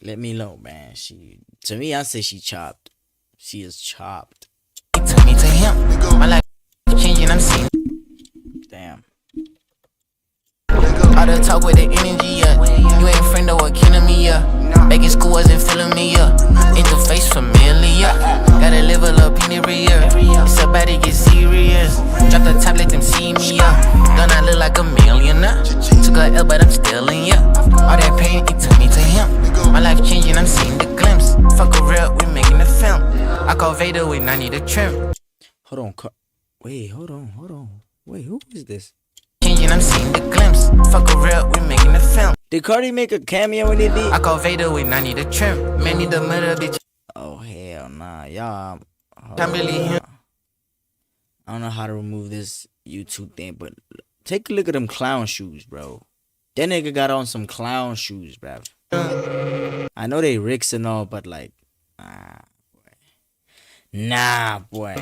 Speaker 1: Let me know, man. To me, I say she chopped. She is chopped.
Speaker 4: To me, to him. My life changing, I'm seeing.
Speaker 1: Damn.
Speaker 4: All the talk with the energy, yeah. You ain't friend or a kin of me, yeah. Back in school wasn't feeling me, yeah. Interface familiar. Gotta level up in every year. It's about to get serious. Drop the top, let them see me, yeah. Don't I look like a millionaire? Took a L, but I'm still in, yeah. All that pain, it took me to him. My life changing, I'm seeing the glimpse. Fuck a real, we making a film. I call Vader with 90 to trim.
Speaker 1: Hold on. Wait, hold on. Wait, who is this?
Speaker 4: Changing, I'm seeing the glimpse. Fuck a real, we making a film.
Speaker 1: Did Cardi make a cameo in it?
Speaker 4: I call Vader with 90 to trim. Man, need the murder, bitch.
Speaker 1: Oh, hell nah. Y'all.
Speaker 4: Can't believe him.
Speaker 1: I don't know how to remove this YouTube thing, but take a look at them clown shoes, bro. That nigga got on some clown shoes, bro. I know they Ricks and all, but like, nah, boy.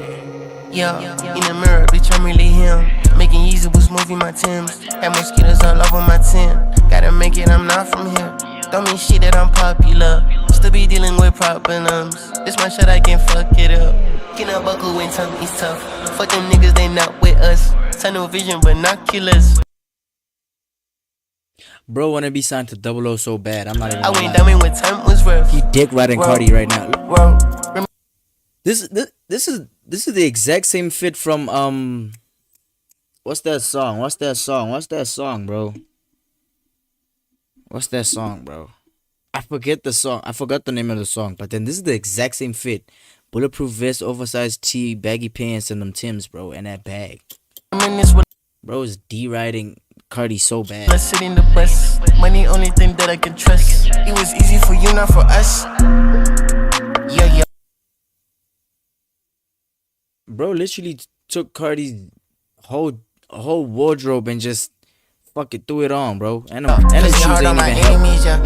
Speaker 4: Yeah, in the mirror, bitch, I'm really him. Making Yeezy was moving my Timbs. Had mosquitoes all over my tent. Gotta make it, I'm not from here. Don't mean shit that I'm popular. Still be dealing with problems. This my shit, I can fuck it up.
Speaker 13: Looking at buckle when time is tough. Fuck them niggas, they not with us. Tunnel vision, binoculars.
Speaker 1: Bro wanna be signed to Double O so bad. I'm not even.
Speaker 13: I went diamond when time was rough.
Speaker 1: He dick riding Cardi right now. This is the exact same fit from what's that song, bro? What's that song, bro? I forget the song. I forgot the name of the song. But then this is the exact same fit. Bulletproof vest, oversized tee, baggy pants, and them Timbs, bro, and that bag. Bro is D-riding Cardi so bad.
Speaker 13: Let's sit in the bus. Money only thing that I can trust. It was easy for you, not for us. Yeah.
Speaker 1: Bro literally took Cardi's whole wardrobe and just fucking threw it on, bro. And the shoes ain't even help.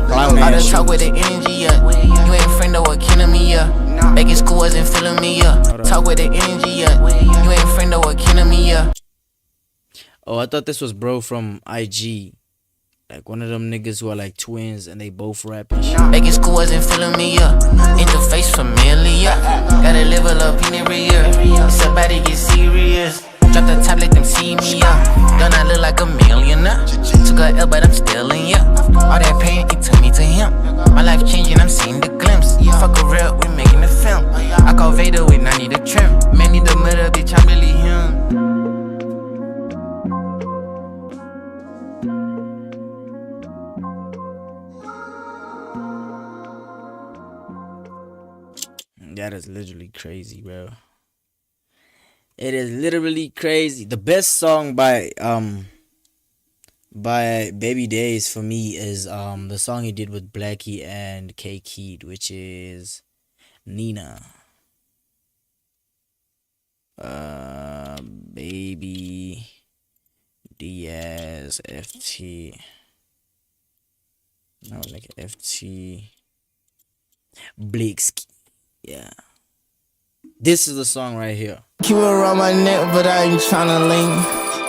Speaker 1: Clown ass
Speaker 13: talk with the energy, yeah. You ain't friend or killing me, yeah. Back in school wasn't feeling me, yeah. Talk with the energy, yeah. You ain't friend or killing me, yeah.
Speaker 1: Oh, I thought this was bro from IG. Like one of them niggas who are like twins and they both rap and shit.
Speaker 13: Back in school wasn't feeling me, yeah. Interface familiar. Gotta level up in every year. It's about to get serious. Drop the top, let them see me, yeah. Don't I look like a millionaire? Took a L, but I'm still in, yeah. All that pain, it took me to him. My life changing, I'm seeing the glimpse. Fuck a real, we making a film. I call Vader with 90 the trim. Man, need the middle, bitch, I'm really him.
Speaker 1: That is literally crazy, bro. It is literally crazy. The best song by Baby Days for me is the song he did with Blackie and K Keed, which is Nina. Baby Diaz FT. No, like FT Bleaksky. Yeah. This is the song right here.
Speaker 13: Keep it around my neck, but I ain't tryna lean.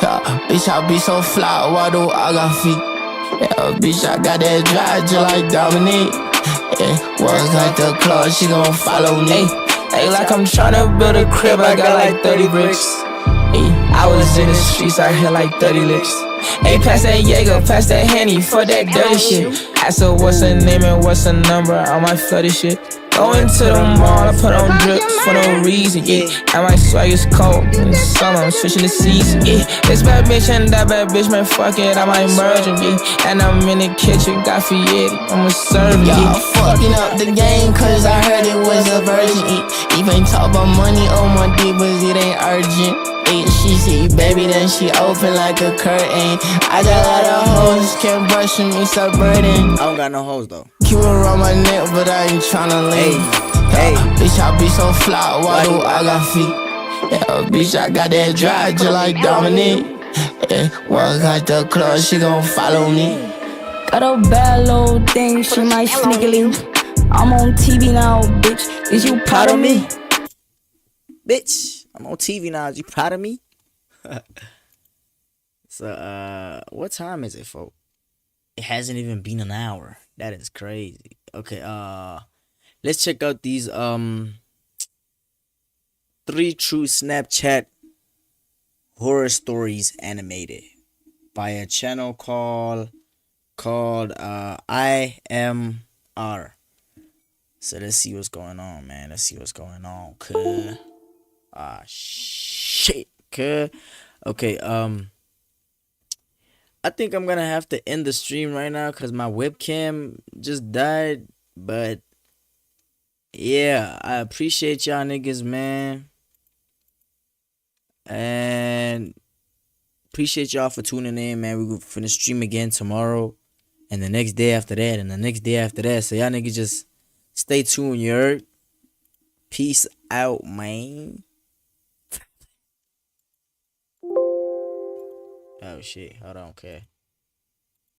Speaker 13: Yeah, bitch, I be so fly, why do I got feet? Yeah, bitch, I got that drive just like Dominique. Yeah, was like the club, she gon' follow me. Hey, like I'm tryna build a crib, I got like 30 bricks. Hey, I was in the streets, I hit like 30 licks. Hey, pass that Jaeger, pass that Henny, for that dirty shit. I said, what's her name and what's her number? I might flood this shit. Going to the mall, I put on drips for no reason, yeah. And my swag is cold, in the summer I'm switching the season, yeah. This bad bitch and that bad bitch, man, fuck it, I might merge them, yeah. And I'm in the kitchen, got Fiat, I'ma serve it, yeah. Y'all fucking up the game, cause I heard it was a virgin, yeah. Even talk about money on my dick, but it ain't urgent. Yeah, she see baby, then she open like a curtain. I got a lot of hoes, can't brush me, so burden.
Speaker 1: I don't got no hoes though.
Speaker 13: Keep it around my neck, but I ain't tryna lean. Hey, bitch, I be so fly, why do I got feet? Yeah, bitch, I got that drive just like Dominique. Yeah, walk out the club, she gon' follow me.
Speaker 2: Got a bad little thing, she might sneakily. I'm on TV now, bitch. Is you proud of me?
Speaker 1: Bitch, I'm on TV now. Is you proud of me? So, what time is it, folks? It hasn't even been an hour. That is crazy. Okay, let's check out these 3 true Snapchat horror stories animated by a channel called IMR. So let's see what's going on, man. Let's see what's going on. Cuz shit. Cuz okay, I think I'm gonna have to end the stream right now because my webcam just died. But yeah, I appreciate y'all niggas, man. And appreciate y'all for tuning in, man. We're finna stream again tomorrow. And the next day after that. And the next day after that. So y'all niggas just stay tuned, you heard? Peace out, man. Oh shit. Hold on, okay.